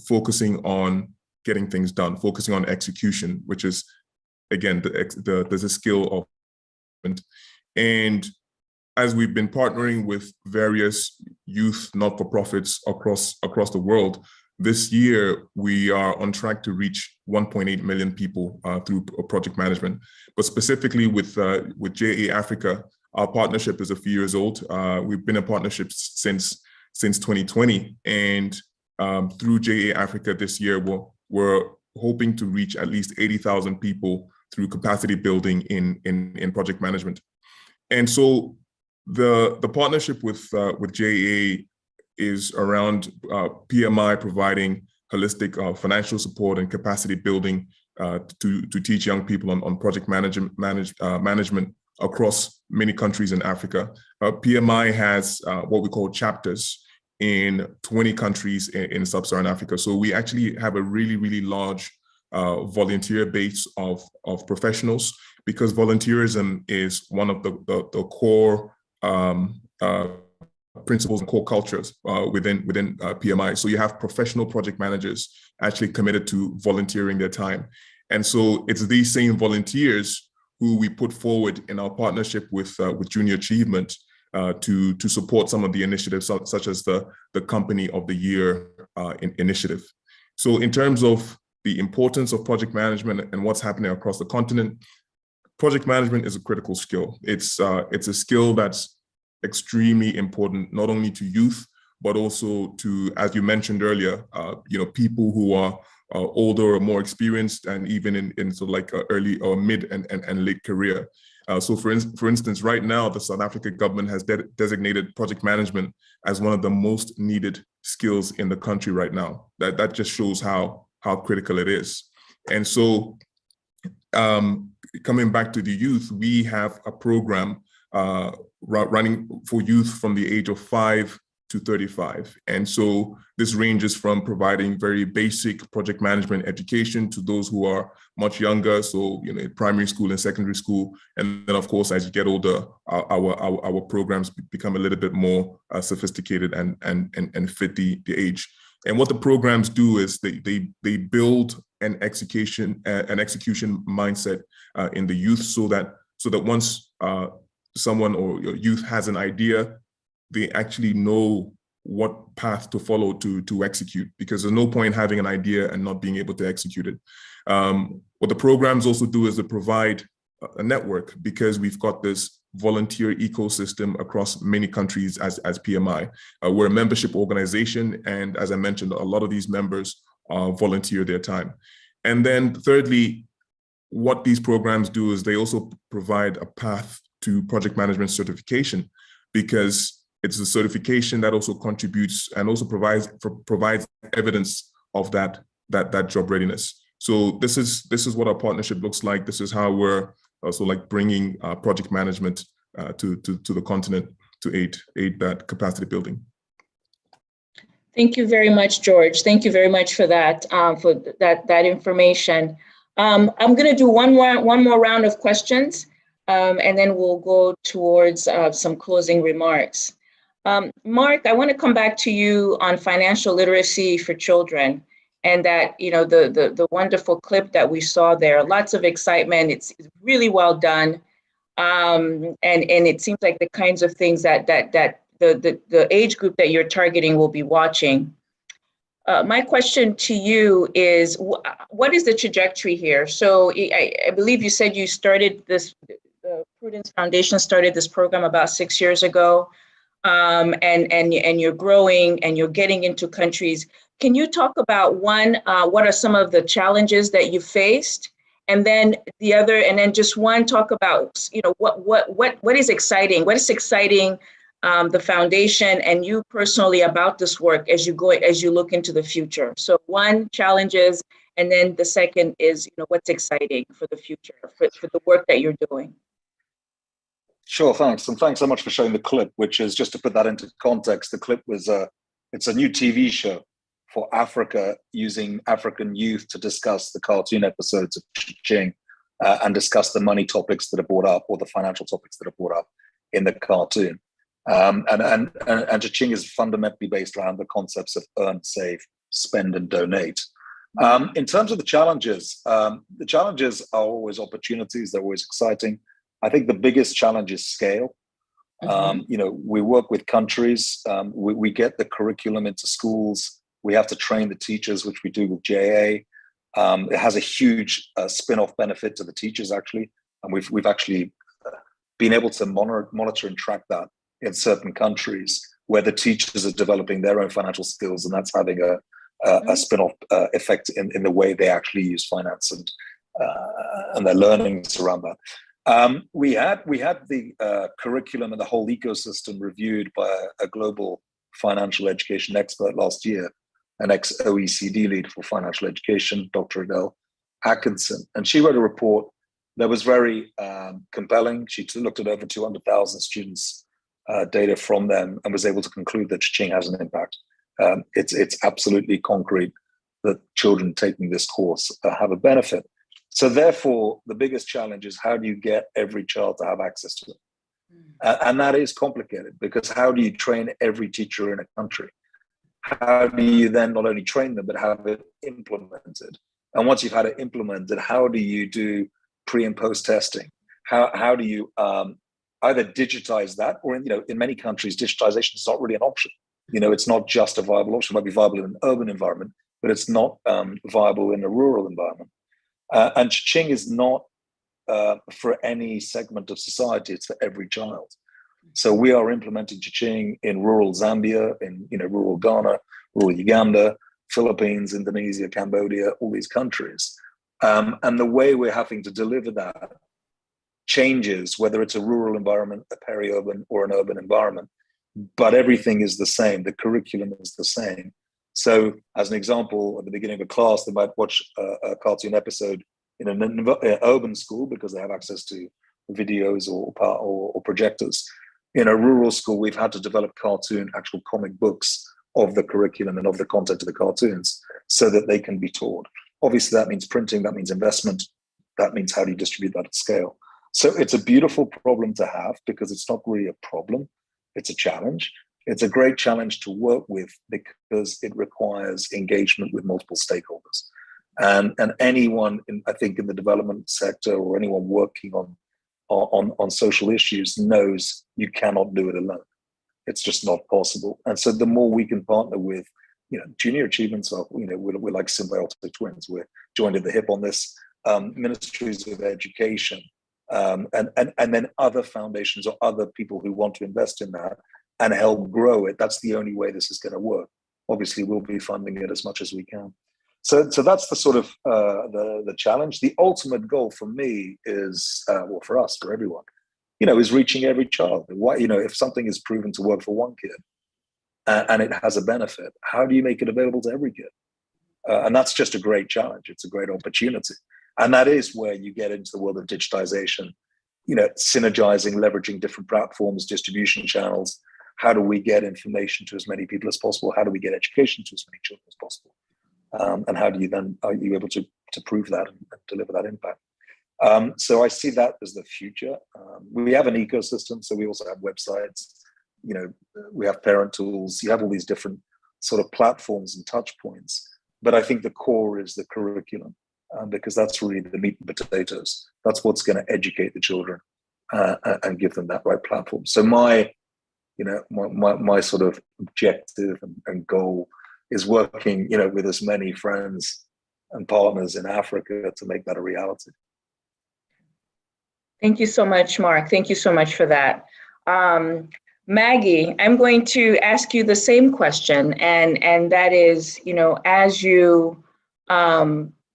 Speaker 15: focusing on getting things done, focusing on execution, which is, again, there's a skill of. And as we've been partnering with various youth not-for-profits across the world, this year we are on track to reach 1.8 million people through project management. But specifically with JA Africa, our partnership is a few years old. We've been in partnership since 2020, and through JA Africa this year, we're hoping to reach at least 80,000 people through capacity building in project management. And so the partnership with JA is around PMI providing holistic financial support and capacity building to teach young people on project management across many countries in Africa. PMI has what we call chapters in 20 countries in sub-Saharan Africa. So we actually have a really, really large volunteer base of professionals, because volunteerism is one of the core principles and core cultures within PMI. So you have professional project managers actually committed to volunteering their time. And so it's these same volunteers who we put forward in our partnership with Junior Achievement to support some of the initiatives, such as the Company of the Year initiative. So in terms of the importance of project management and what's happening across the continent, project management is a critical skill. It's a skill that's extremely important, not only to youth, but also to, as you mentioned earlier, people who are older or more experienced, and even in sort of like early or mid and late career. So for instance, right now, the South African government has designated project management as one of the most needed skills in the country right now. That just shows how critical it is. And so coming back to the youth, we have a program running for youth from the age of 5 to 35. And so this ranges from providing very basic project management education to those who are much younger, so primary school and secondary school. And then of course, as you get older, our programs become a little bit more sophisticated and fit the age. And what the programs do is they build an execution mindset in the youth, so that once someone or your youth has an idea, they actually know what path to follow to execute, because there's no point having an idea and not being able to execute it. What the programs also do is they provide a network, because we've got this volunteer ecosystem across many countries as PMI. We're a membership organization, and as I mentioned, a lot of these members volunteer their time. And then thirdly, what these programs do is they also provide a path to project management certification, because it's a certification that also contributes and also provides evidence of that job readiness. So this is what our partnership looks like. This is how we're also like bringing project management to the continent to aid that capacity building.
Speaker 1: Thank you very much, George. Thank you very much for that information. I'm going to do one more round of questions, and then we'll go towards some closing remarks. Mark, I want to come back to you on financial literacy for children, and that, the wonderful clip that we saw there. Lots of excitement. It's really well done, and it seems like the kinds of things that the age group that you're targeting will be watching. My question to you is, what is the trajectory here? So I believe you said you started this, the Prudence Foundation started this program about 6 years ago. and you're growing and you're getting into countries. Can you talk about one, what are some of the challenges that you faced? And then the other, and then just one, talk about, you know, what is exciting? What is exciting the foundation and you personally about this work as you look into the future? So one, challenges, and then the second is, you know, what's exciting for the future, for the work that you're doing.
Speaker 9: Sure, thanks. And thanks so much for showing the clip, which is, just to put that into context, the clip was, it's a new TV show for Africa, using African youth to discuss the cartoon episodes of Ching and discuss the money topics that are brought up, or the financial topics that are brought up in the cartoon. And Ching is fundamentally based around the concepts of earn, save, spend, and donate. In terms of the challenges are always opportunities. They're always exciting. I think the biggest challenge is scale. You know, we work with countries. We get the curriculum into schools. We have to train the teachers, which we do with JA. It has a huge spin-off benefit to the teachers, actually, and we've actually been able to monitor and track that in certain countries where the teachers are developing their own financial skills, and that's having a spin-off effect in the way they actually use finance and their learnings around that. We had the curriculum and the whole ecosystem reviewed by a global financial education expert last year, an ex-OECD lead for financial education, Dr. Adele Atkinson. And she wrote a report that was very compelling. She looked at over 200,000 students' data from them and was able to conclude that Ching has an impact. It's absolutely concrete that children taking this course have a benefit. So therefore, the biggest challenge is, how do you get every child to have access to it? And that is complicated, because how do you train every teacher in a country? How do you then not only train them, but have it implemented? And once you've had it implemented, how do you do pre and post testing? How do you either digitize that, or in many countries, digitization is not really an option. It's not just a viable option. It might be viable in an urban environment, but it's not viable in a rural environment. And Ching is not for any segment of society, it's for every child. So we are implementing Ching in rural Zambia, in rural Ghana, rural Uganda, Philippines, Indonesia, Cambodia, all these countries. And the way we're having to deliver that changes, whether it's a rural environment, a peri-urban, or an urban environment, but everything is the same. The curriculum is the same. So as an example, at the beginning of a class, they might watch a cartoon episode in an urban school because they have access to videos or projectors. In a rural school, we've had to develop actual comic books of the curriculum and of the content of the cartoons so that they can be taught. Obviously, that means printing, that means investment, that means how do you distribute that at scale. So it's a beautiful problem to have, because it's not really a problem, it's a challenge. It's a great challenge to work with because it requires engagement with multiple stakeholders. And anyone, I think, in the development sector, or anyone working on social issues, knows you cannot do it alone. It's just not possible. And so the more we can partner with, junior achievements are, we're like symbiotic twins. We're joined at the hip on this, ministries of education, and then other foundations or other people who want to invest in that and help grow it. That's the only way this is going to work. Obviously, we'll be funding it as much as we can. So that's the sort of the challenge. The ultimate goal for me is, well, for us, for everyone, is reaching every child. Why, if something is proven to work for one kid and it has a benefit, how do you make it available to every kid? And that's just a great challenge. It's a great opportunity. And that is where you get into the world of digitization, synergizing, leveraging different platforms, distribution channels. How do we get information to as many people as possible? How do we get education to as many children as possible? And how do you then, are you able to prove that and deliver that impact? So I see that as the future. We have an ecosystem, so we also have websites, we have parent tools, you have all these different sort of platforms and touch points. But I think the core is the curriculum, because that's really the meat and potatoes. That's what's going to educate the children and give them that right platform. So my sort of objective and goal is working, with as many friends and partners in Africa to make that a reality.
Speaker 1: Thank you so much, Mark. Thank you so much for that. Maggie, I'm going to ask you the same question, and that is, as you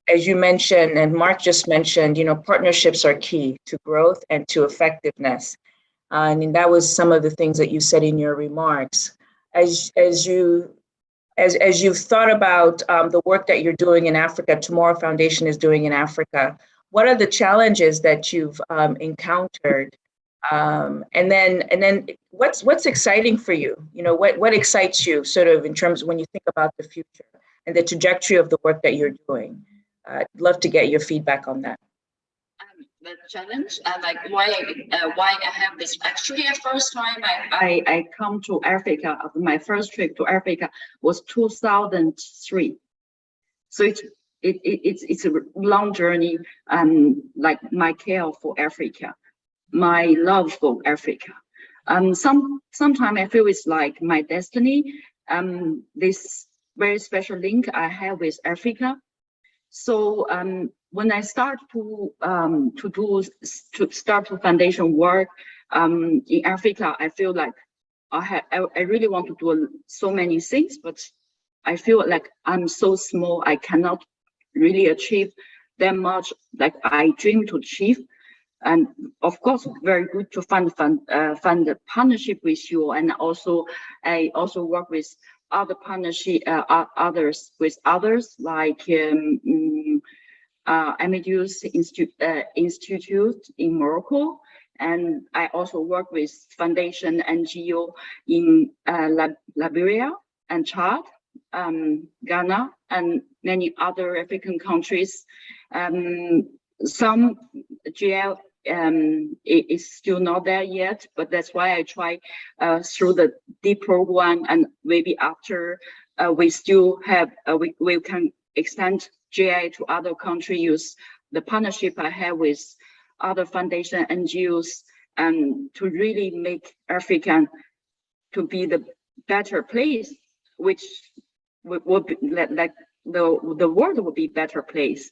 Speaker 1: mentioned, and Mark just mentioned, partnerships are key to growth and to effectiveness. And that was some of the things that you said in your remarks. As you've thought about the work that you're doing in Africa, Tomorrow Foundation is doing in Africa, what are the challenges that you've encountered? And then what's exciting for you? What excites you sort of in terms of when you think about the future and the trajectory of the work that you're doing? I'd love to get your feedback on that.
Speaker 14: The challenge, like why I have this. Actually, the first time I come to Africa, my first trip to Africa was 2003. So it's a long journey, like my care for Africa, my love for Africa. Sometimes I feel it's like my destiny. This very special link I have with Africa. So when I start to start foundation work in Africa, I feel like I really want to do so many things, but I feel like I'm so small. I cannot really achieve that much like I dream to achieve. And of course, very good to fund a partnership with you, and also I also work with other partnership others like Amadeus Institute in Morocco, and I also work with foundation NGO in Liberia and Chad, Ghana, and many other African countries. Some GL is still not there yet, but that's why I try through the D program, and maybe after we still have we can extend GI to other countries, use the partnership I have with other foundation NGOs, and to really make Africa to be the better place, which would be like the world would be better place.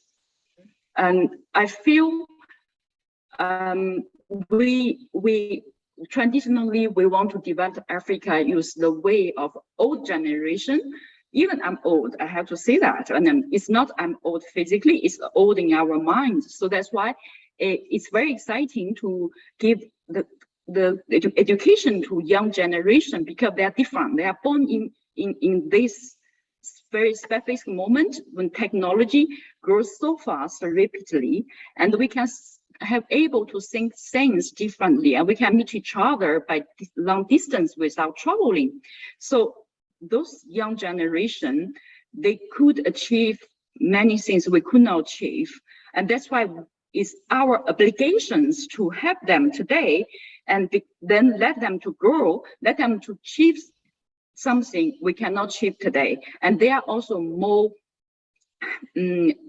Speaker 14: And I feel we traditionally we want to develop Africa use the way of old generation. Even I'm old, I have to say that, and it's not I'm old physically, it's old in our minds. So that's why it's very exciting to give the education to young generation, because they are different. They are born in this very specific moment when technology grows so fast, rapidly, and we can have able to think things differently, and we can meet each other by long distance without traveling. So those young generation, they could achieve many things we could not achieve. And that's why it's our obligations to help them today, and then let them to grow, let them to achieve something we cannot achieve today. And they are also more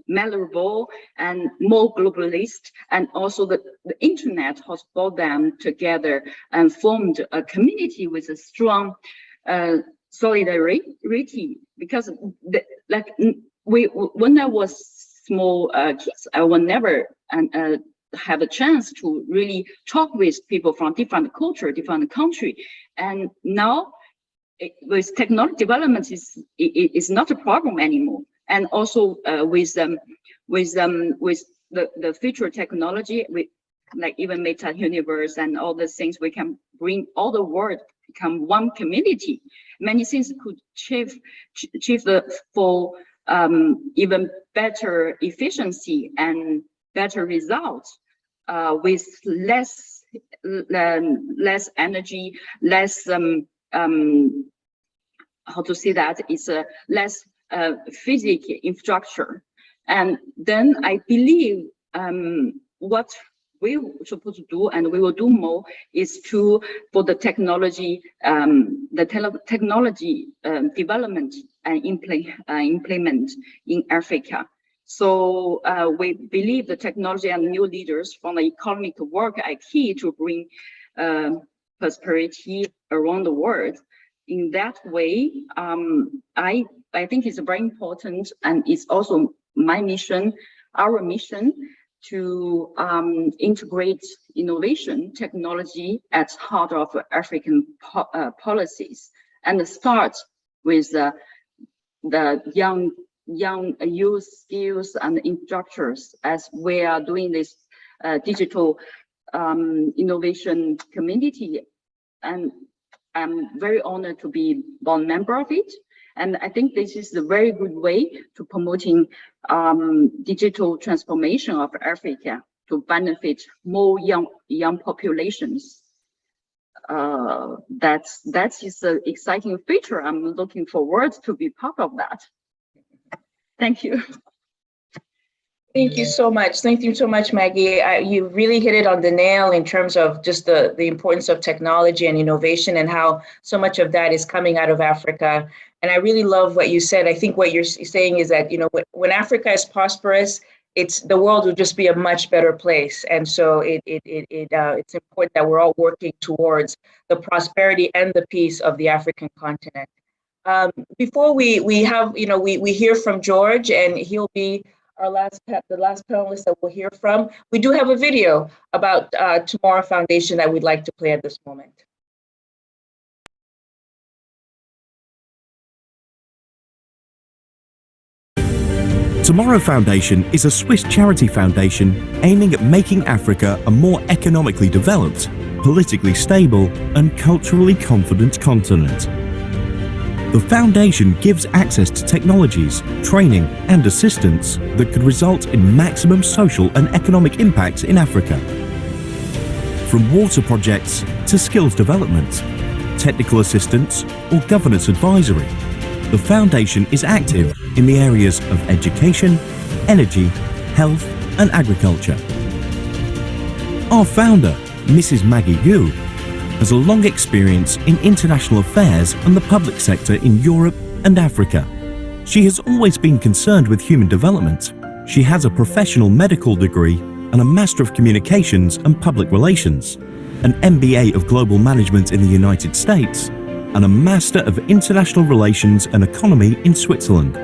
Speaker 14: malleable and more globalist, and also the internet has brought them together and formed a community with a strong solidarity. Because when I was small kids, I would never have a chance to really talk with people from different culture, different country. And now with technology development is not a problem anymore. And also with the future technology, like even meta universe and all the things, we can bring all the world become one community. Many things could achieve for even better efficiency and better results with less energy, less how to say that, it's a less physical infrastructure. And then I believe what we supposed to do, and we will do more, is for the technology, development and implement in Africa. So we believe the technology and new leaders from the economic work are key to bring prosperity around the world. In that way, I think it's very important, and it's also my mission, our mission, to integrate innovation technology at heart of African policies, and start with the young youth skills and instructors, as we are doing this digital innovation community. And I'm very honored to be one member of it. And I think this is a very good way to promoting digital transformation of Africa to benefit more young populations. That is an exciting feature. I'm looking forward to be part of that. Thank you.
Speaker 1: Thank you so much. Thank you so much, Maggie. You really hit it on the nail in terms of just the importance of technology and innovation and how so much of that is coming out of Africa. And I really love what you said. I think what you're saying is that, you know, when Africa is prosperous, the world will just be a much better place. And so it's important that we're all working towards the prosperity and the peace of the African continent. Before we have, you know, we hear from George, and he'll be the last panelist that we'll hear from. We do have a video about Tomorrow Foundation that we'd like to play at this moment.
Speaker 16: Tomorrow Foundation is a Swiss charity foundation aiming at making Africa a more economically developed, politically stable, and culturally confident continent. The foundation gives access to technologies, training, and assistance that could result in maximum social and economic impact in Africa. From water projects to skills development, technical assistance, or governance advisory, the foundation is active in the areas of education, energy, health, and agriculture. Our founder, Mrs. Maggie Yu, has a long experience in international affairs and the public sector in Europe and Africa. She has always been concerned with human development. She has a professional medical degree and a Master of Communications and Public Relations, an MBA of Global Management in the United States, and a Master of International Relations and Economy in Switzerland.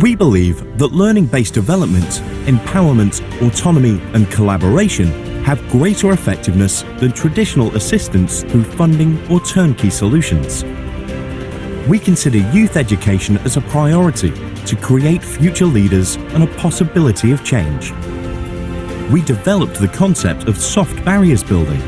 Speaker 16: We believe that learning-based development, empowerment, autonomy, and collaboration have greater effectiveness than traditional assistance through funding or turnkey solutions. We consider youth education as a priority to create future leaders and a possibility of change. We developed the concept of soft barriers building,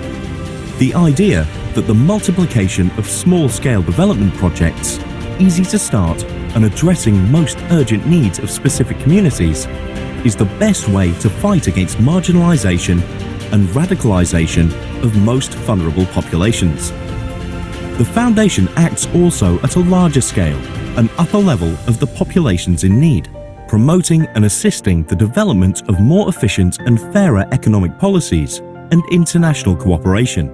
Speaker 16: the idea that the multiplication of small-scale development projects, easy to start and addressing most urgent needs of specific communities, is the best way to fight against marginalization and radicalization of most vulnerable populations. The foundation acts also at a larger scale, an upper level of the populations in need, promoting and assisting the development of more efficient and fairer economic policies and international cooperation.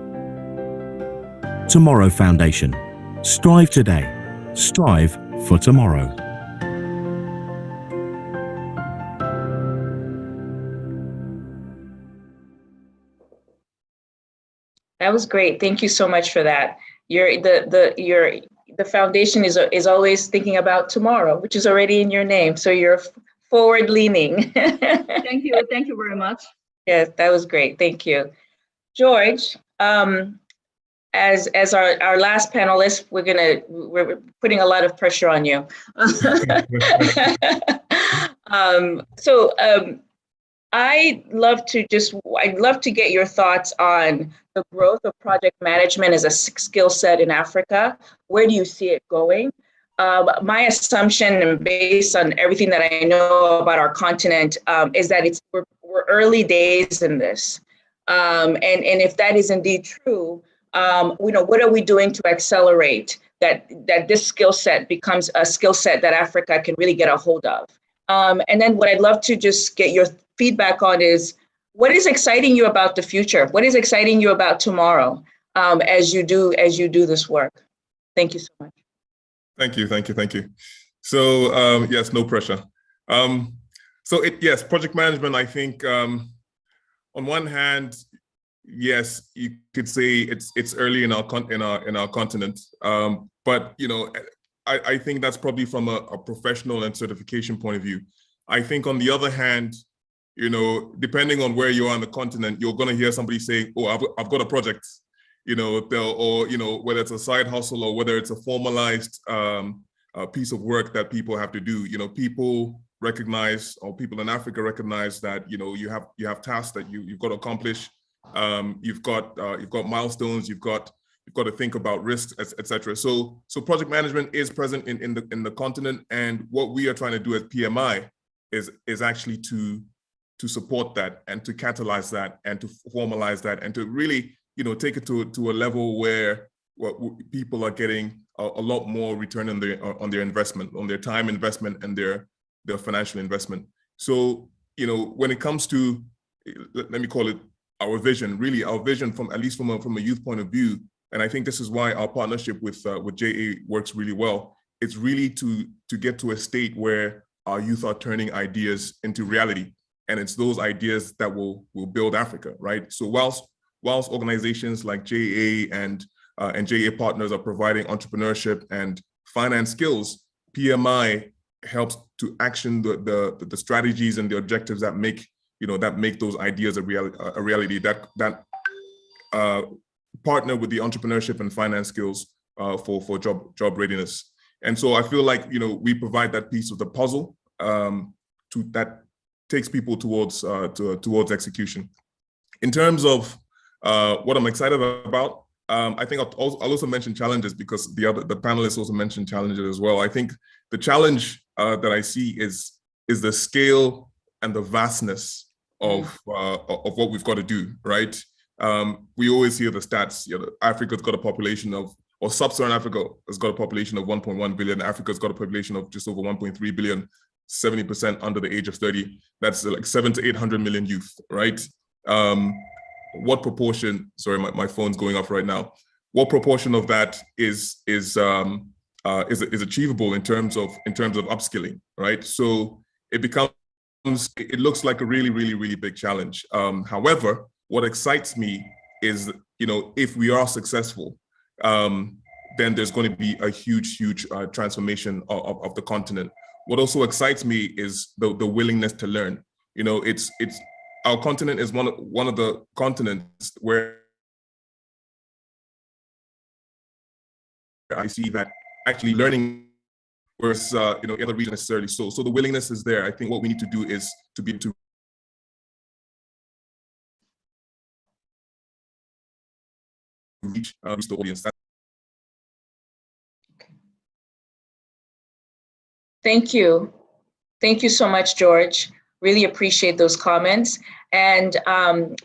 Speaker 16: Tomorrow Foundation. Strive today. Strive for tomorrow.
Speaker 1: That was great. Thank you so much for that. The foundation is always thinking about tomorrow, which is already in your name. So you're forward leaning.
Speaker 14: Thank you. Thank you very much.
Speaker 1: Yes, that was great. Thank you. George, as our last panelist, we're putting a lot of pressure on you. I'd love to get your thoughts on the growth of project management as a skill set in Africa. Where do you see it going? My assumption, and based on everything that I know about our continent, is that we're early days in this. And if that is indeed true, what are we doing to accelerate that this skill set becomes a skill set that Africa can really get a hold of? And then what I'd love to just get your feedback on is, what is exciting you about the future? What is exciting you about tomorrow as you do this work? Thank you so much.
Speaker 15: Thank you. So yes, no pressure. Yes, project management, I think on one hand, yes, you could say it's early in our continent, but I think that's probably from a professional and certification point of view. I think on the other hand, you know, depending on where you are on the continent, you're going to hear somebody saying, oh, I've got a project, you know, or, you know, whether it's a side hustle or whether it's a formalized piece of work that people have to do. You know, people recognize, or people in Africa recognize that, you know, you have tasks that you've got to accomplish. You've got milestones, you've got to think about risks, etc. So project management is present in the continent, and what we are trying to do as PMI is actually to support that and to catalyze that and to formalize that and to really, you know, take it to a level where people are getting a lot more return on their investment, on their time investment and their financial investment. So, you know, when it comes to, let me call it our vision, really our vision from, at least from a youth point of view, and I think this is why our partnership with JA works really well. It's really to get to a state where our youth are turning ideas into reality. And it's those ideas that will build Africa, right? So whilst organizations like JA and JA Partners are providing entrepreneurship and finance skills, PMI helps to action the strategies and the objectives that make those ideas a reality, that partner with the entrepreneurship and finance skills for job readiness. And so I feel like, you know, we provide that piece of the puzzle that takes people towards execution. In terms of what I'm excited about, I think I'll also mention challenges, because the panelists also mentioned challenges as well. I think the challenge that I see is the scale and the vastness of what we've got to do, right? We always hear the stats. You know, Africa's got a population of, or sub-Saharan Africa has got a population of 1.1 billion. Africa's got a population of just over 1.3 billion, 70% under the age of 30. That's like 700 to 800 million youth, right? What proportion? Sorry, my phone's going off right now. What proportion of that is achievable in terms of upskilling, right? So it looks like a really, really, really big challenge. However, what excites me is, you know, if we are successful, then there's going to be a huge transformation of the continent. What also excites me is the willingness to learn. You know, it's our continent is one of the continents where I see that actually learning versus you know, other regions necessarily. So the willingness is there. I think what we need to do is to be able to reach the audience.
Speaker 1: Thank you. Thank you so much, George. Really appreciate those comments. And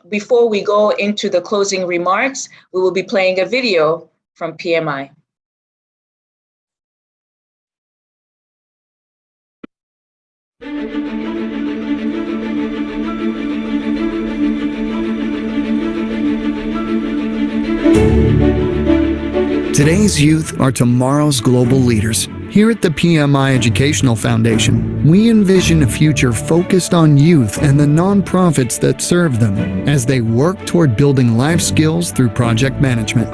Speaker 1: before we go into the closing remarks, we will be playing a video from PMI.
Speaker 17: Today's youth are tomorrow's global leaders. Here at the PMI Educational Foundation, we envision a future focused on youth and the nonprofits that serve them as they work toward building life skills through project management.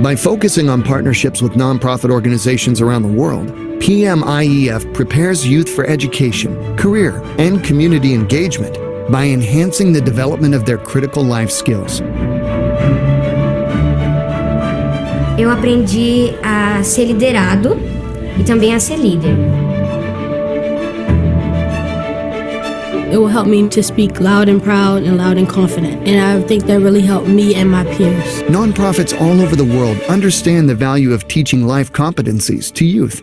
Speaker 17: By focusing on partnerships with nonprofit organizations around the world, PMIEF prepares youth for education, career, and community engagement by enhancing the development of their critical life skills.
Speaker 12: Eu aprendi a ser liderado e também a ser líder.
Speaker 18: It will help me to speak loud and proud and loud and confident. And I think that really helped me and my peers.
Speaker 17: Nonprofits all over the world understand the value of teaching life competencies to youth.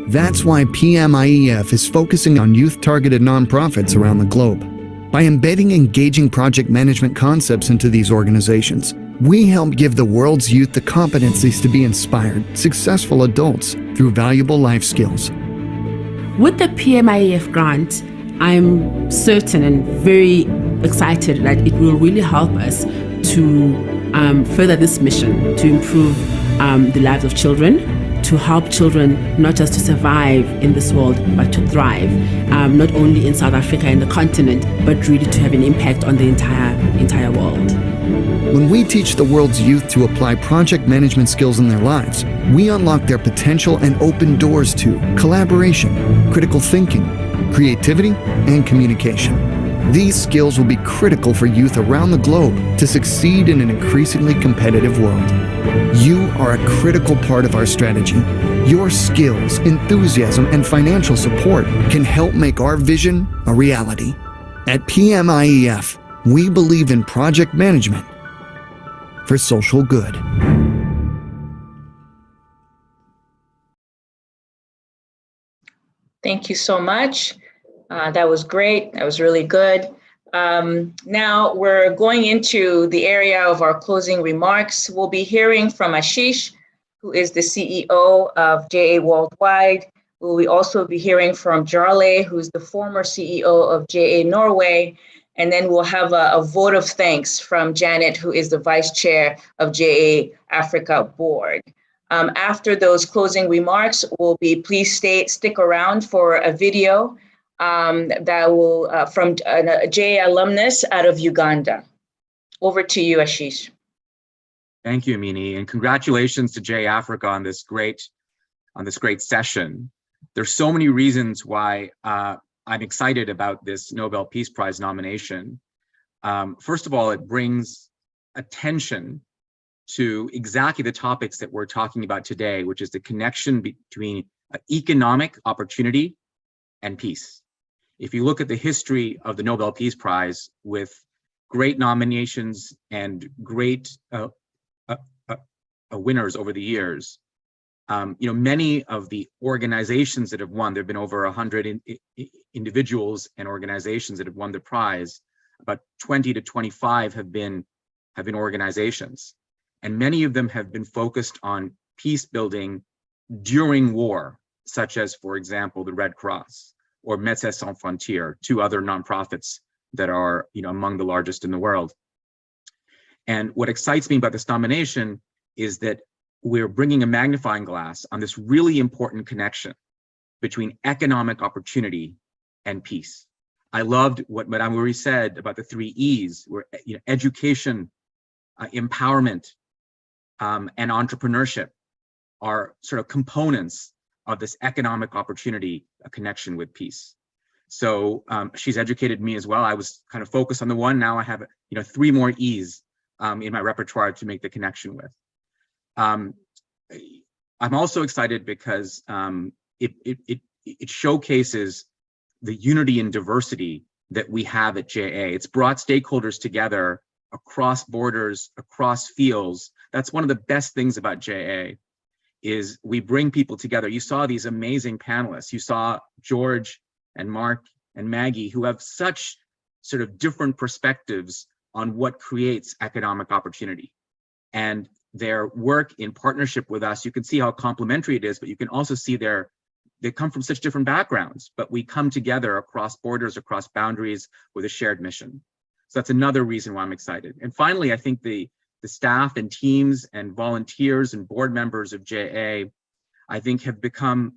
Speaker 17: That's why PMIEF is focusing on youth-targeted nonprofits around the globe. By embedding engaging project management concepts into these organizations, we help give the world's youth the competencies to be inspired, successful adults through valuable life skills.
Speaker 19: With the PMIEF grant, I'm certain and very excited that it will really help us to further this mission, to improve the lives of children, to help children not just to survive in this world, but to thrive, not only in South Africa and the continent, but really to have an impact on the entire world.
Speaker 17: When we teach the world's youth to apply project management skills in their lives, we unlock their potential and open doors to collaboration, critical thinking, creativity, and communication. These skills will be critical for youth around the globe to succeed in an increasingly competitive world. You are a critical part of our strategy. Your skills, enthusiasm, and financial support can help make our vision a reality. At PMIEF, we believe in project management for social good.
Speaker 1: Thank you so much. That was great. That was really good. Now we're going into the area of our closing remarks. We'll be hearing from Ashish, who is the CEO of JA Worldwide. We'll also be hearing from Jarle, who's the former CEO of JA Norway. And then we'll have a vote of thanks from Janet, who is the vice chair of JA Africa Board. After those closing remarks, please stick around for a video that will from a JA alumnus out of Uganda. Over to you, Ashish.
Speaker 20: Thank you, Amini, and congratulations to JA Africa on this great session. There's so many reasons why I'm excited about this Nobel Peace Prize nomination. First of all, it brings attention to exactly the topics that we're talking about today, which is the connection between economic opportunity and peace. If you look at the history of the Nobel Peace Prize with great nominations and great winners over the years, many of the organizations that have won, there have been over 100 individuals and organizations that have won the prize. About 20 to 25 have been organizations, and many of them have been focused on peace building during war, such as, for example, the Red Cross or Médecins Sans Frontières, two other nonprofits that are among the largest in the world. And what excites me about this nomination is that we're bringing a magnifying glass on this really important connection between economic opportunity and peace. I loved what Madame Uri said about the 3 E's, where education, empowerment, and entrepreneurship are sort of components of this economic opportunity, a connection with peace. So she's educated me as well. I was kind of focused on the one. Now I have 3 more E's in my repertoire to make the connection with. I'm also excited because it showcases the unity and diversity that we have at JA. It's brought stakeholders together across borders, across fields. That's one of the best things about JA, is we bring people together. You saw these amazing panelists. You saw George and Mark and Maggie, who have such sort of different perspectives on what creates economic opportunity. And their work in partnership with us, you can see how complementary it is, but you can also see they come from such different backgrounds, but we come together across borders, across boundaries with a shared mission. So that's another reason why I'm excited. And finally, I think the staff and teams and volunteers and board members of JA, I think, have become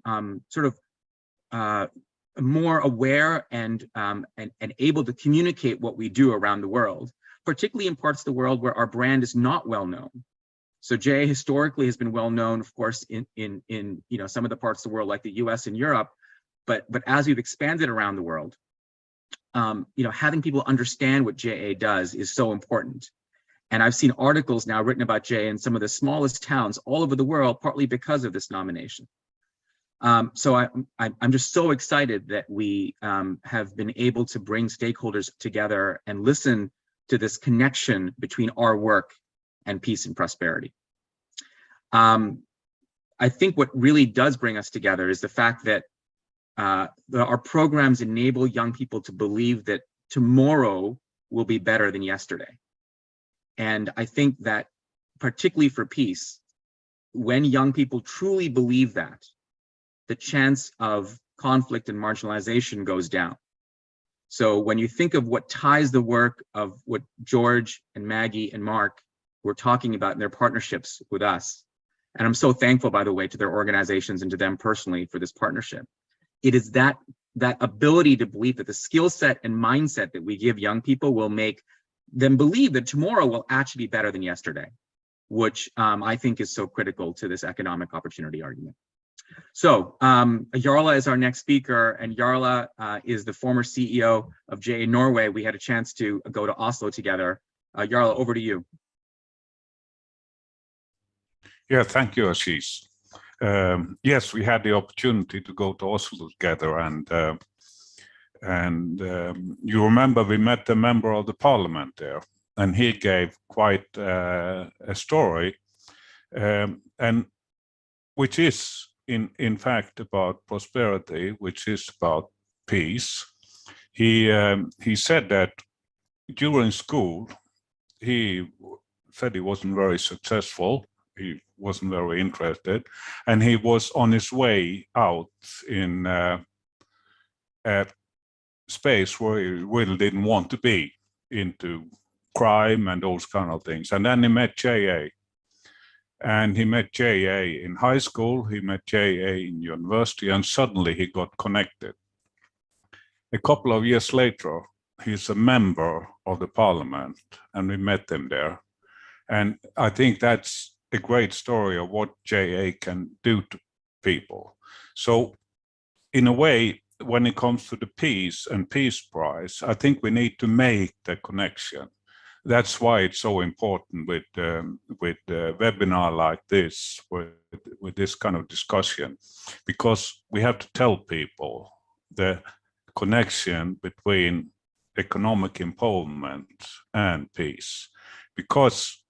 Speaker 20: sort of more aware and able to communicate what we do around the world, particularly in parts of the world where our brand is not well known. So JA historically has been well known, of course, in some of the parts of the world like the US and Europe, but as we've expanded around the world, having people understand what JA does is so important. And I've seen articles now written about JA in some of the smallest towns all over the world, partly because of this nomination. So I'm just so excited that we have been able to bring stakeholders together and listen to this connection between our work and peace and prosperity. I think what really does bring us together is the fact that our programs enable young people to believe that tomorrow will be better than yesterday. And I think that particularly for peace, when young people truly believe that, the chance of conflict and marginalization goes down. So when you think of what ties the work of what George and Maggie and Mark were talking about in their partnerships with us, and I'm so thankful, by the way, to their organizations and to them personally for this partnership, it is that ability to believe that the skill set and mindset that we give young people will make then believe that tomorrow will actually be better than yesterday, which I think is so critical to this economic opportunity argument. So Jarle is our next speaker, and Jarle is the former CEO of JA Norway. We had a chance to go to Oslo together. Jarle, over to you.
Speaker 21: Yeah, thank you, Ashish. Yes, we had the opportunity to go to Oslo together, and you remember we met a member of the parliament there, and he gave quite a story, and which is in fact about prosperity, which is about peace. He said that during school, he said he wasn't very successful. He wasn't very interested, and he was on his way out in a space where he really didn't want to be, into crime and those kind of things. And then he met JA. And he met JA in high school, he met JA in university, and suddenly he got connected. A couple of years later, he's a member of the parliament, and we met him there. And I think that's a great story of what JA can do to people. So in a way, when it comes to the Peace and Peace Prize, I think we need to make the connection. That's why it's so important with a webinar like this, with this kind of discussion, because we have to tell people the connection between economic empowerment and peace, because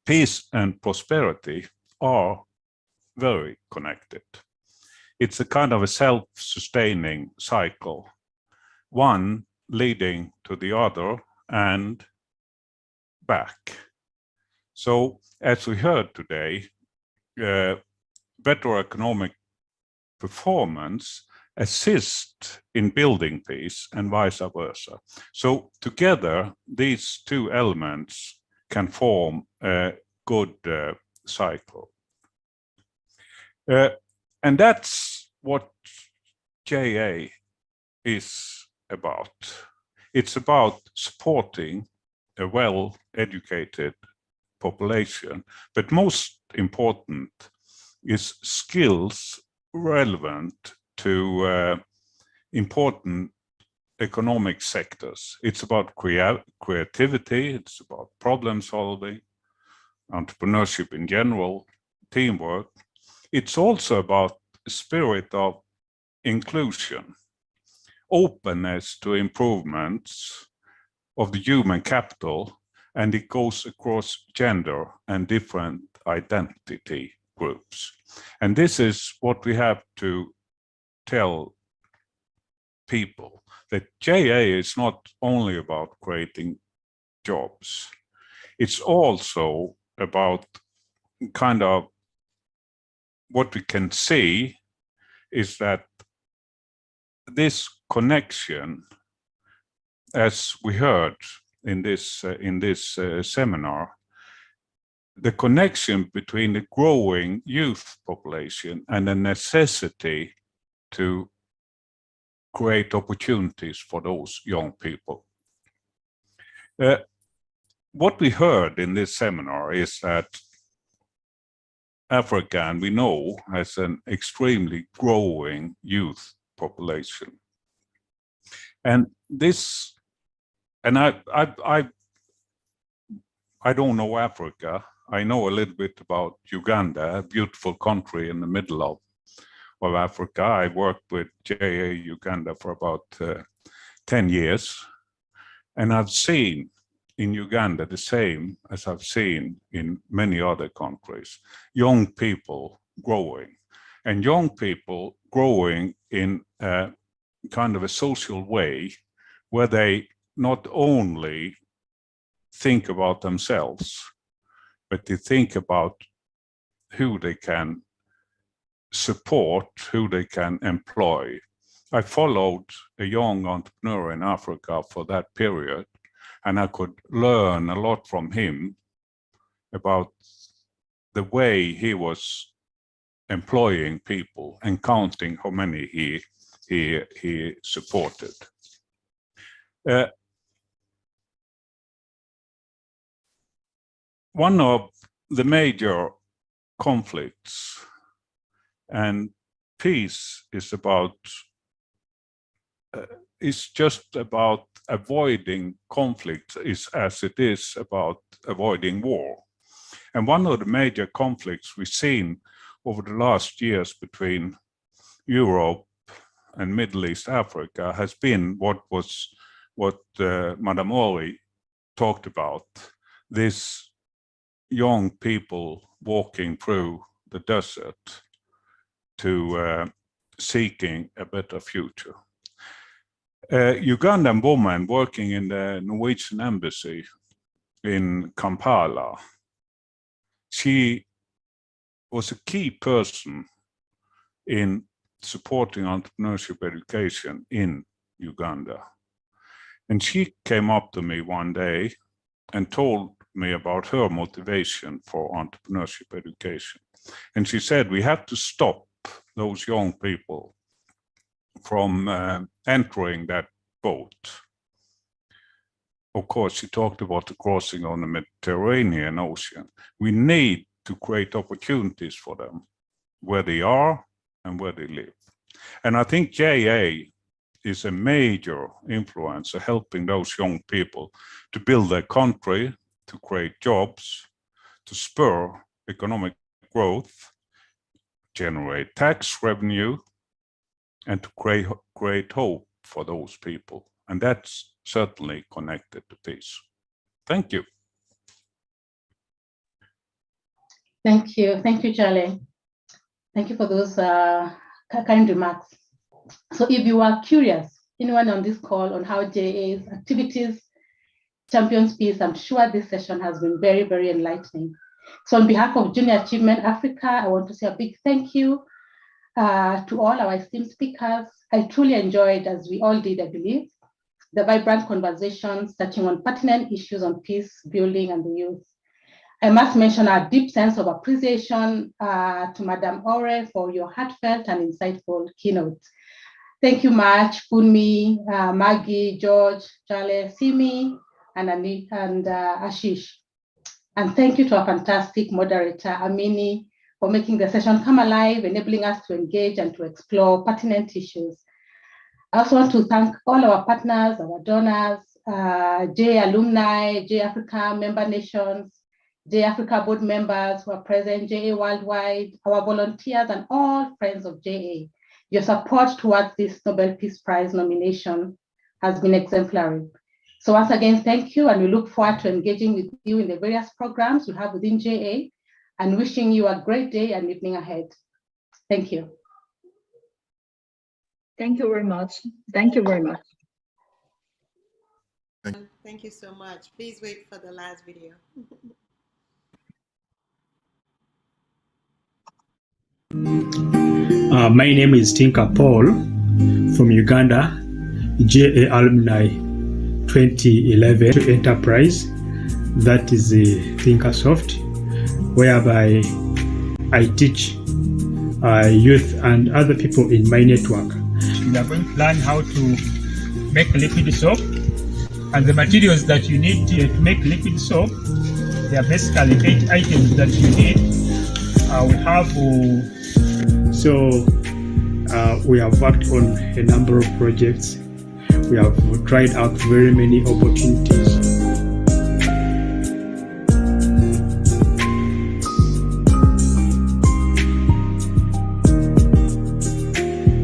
Speaker 21: peace and prosperity are very connected. It's a kind of a self-sustaining cycle, one leading to the other and back. So as we heard today, better economic performance assists in building peace and vice versa. So together, these two elements can form a good cycle. And that's what JA is about. It's about supporting a well-educated population, but most important is skills relevant to important economic sectors. It's about creativity, it's about problem solving, entrepreneurship in general, teamwork. It's also about a spirit of inclusion, openness to improvements of the human capital, and it goes across gender and different identity groups. And this is what we have to tell people, that JA is not only about creating jobs, it's also about kind of what we can see is that this connection, as we heard in this seminar, the connection between the growing youth population and the necessity to create opportunities for those young people. What we heard in this seminar is that Africa, and we know, has an extremely growing youth population. And this, and I don't know Africa. I know a little bit about Uganda, a beautiful country in the middle of Africa. I worked with JA Uganda for about 10 years. And I've seen in Uganda the same as I've seen in many other countries, young people growing. And young people growing in a kind of a social way where they not only think about themselves, but they think about who they can support, who they can employ. I followed a young entrepreneur in Africa for that period, and I could learn a lot from him about the way he was employing people and counting how many he supported. one of the major conflicts, and peace is about it's just about avoiding conflict, as it is about avoiding war. And one of the major conflicts we've seen over the last years between Europe and Middle East Africa has been what Madame Ori talked about, this young people walking through the desert to seeking a better future. Ugandan woman working in the Norwegian embassy in Kampala, she was a key person in supporting entrepreneurship education in Uganda. And she came up to me one day and told me about her motivation for entrepreneurship education. And she said, we have to stop those young people from entering that boat. Of course, she talked about the crossing on the Mediterranean Ocean. We need to create opportunities for them where they are and where they live. And I think JA is a major influencer helping those young people to build their country, to create jobs, to spur economic growth, generate tax revenue, and to create hope for those people. And that's certainly connected to peace. Thank you.
Speaker 3: Thank you, Charlie. Thank you for those kind remarks. So if you are curious, anyone on this call on how JA's activities champions peace, I'm sure this session has been very, very enlightening. So on behalf of Junior Achievement Africa, I want to say a big thank you to all our esteemed speakers. I truly enjoyed, as we all did, I believe, the vibrant conversations touching on pertinent issues on peace building and the youth. I must mention our deep sense of appreciation to Madame Ore for your heartfelt and insightful keynote. Thank you much, Funmi, Maggie, George, Charlie, Simi, and Ashish. And thank you to our fantastic moderator, Amini, for making the session come alive, enabling us to engage and to explore pertinent issues. I also want to thank all our partners, our donors, J alumni, J Africa member nations, J Africa board members who are present, JA worldwide, our volunteers, and all friends of JA. Your support towards this Nobel Peace Prize nomination has been exemplary. So once again, thank you, and we look forward to engaging with you in the various programs we have within JA, and wishing you a great day and evening ahead. Thank you.
Speaker 22: Thank you very much. Thank you very much.
Speaker 5: Thank you so much. Please wait for the last video.
Speaker 23: My name is Tinka Paul from Uganda, JA Alumni 2011 Enterprise. That is the Thinkersoft, whereby I teach youth and other people in my network. We are going to learn how to make liquid soap, and the materials that you need to make liquid soap, there are basically 8 items that you need. We have we have worked on a number of projects. We have tried out very many opportunities.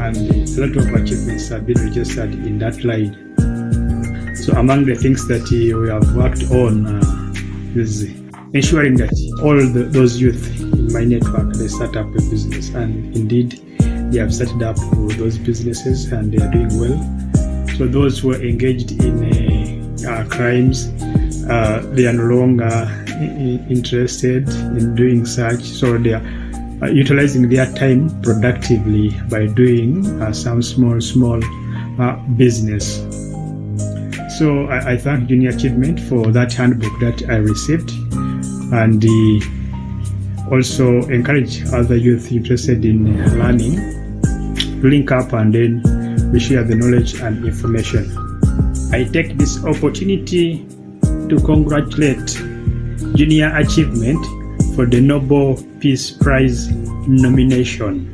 Speaker 23: And a lot of achievements have been registered in that line. So among the things that we have worked on is ensuring that all those youth in my network, they start up a business, and indeed they have started up those businesses and they are doing well. So those who are engaged in crimes, they are no longer interested in doing such, so they are utilizing their time productively by doing some small business. So I thank Junior Achievement for that handbook that I received, and also encourage other youth interested in learning to link up, and then we share the knowledge and information. I take this opportunity to congratulate junior achievement for the Nobel Peace Prize nomination.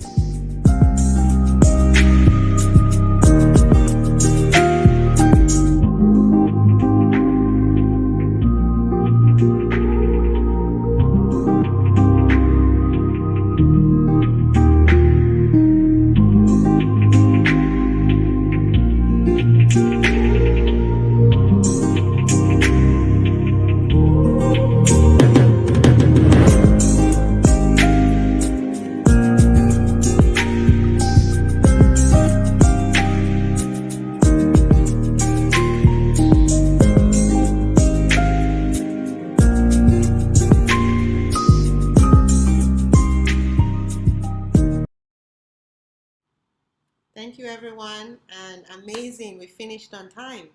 Speaker 5: Thank you, everyone, and amazing. We finished on time.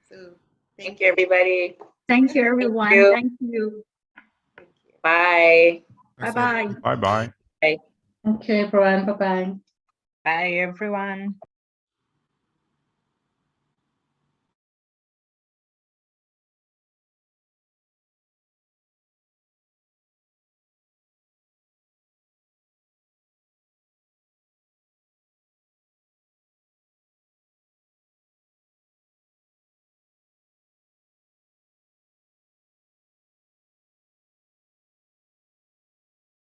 Speaker 5: So
Speaker 1: Thank you, everybody.
Speaker 22: Thank you, everyone.
Speaker 1: you.
Speaker 22: Thank you.
Speaker 1: Bye.
Speaker 22: Bye-bye.
Speaker 21: Bye-bye.
Speaker 1: Bye.
Speaker 3: Okay, everyone. Bye-bye.
Speaker 22: Bye, everyone.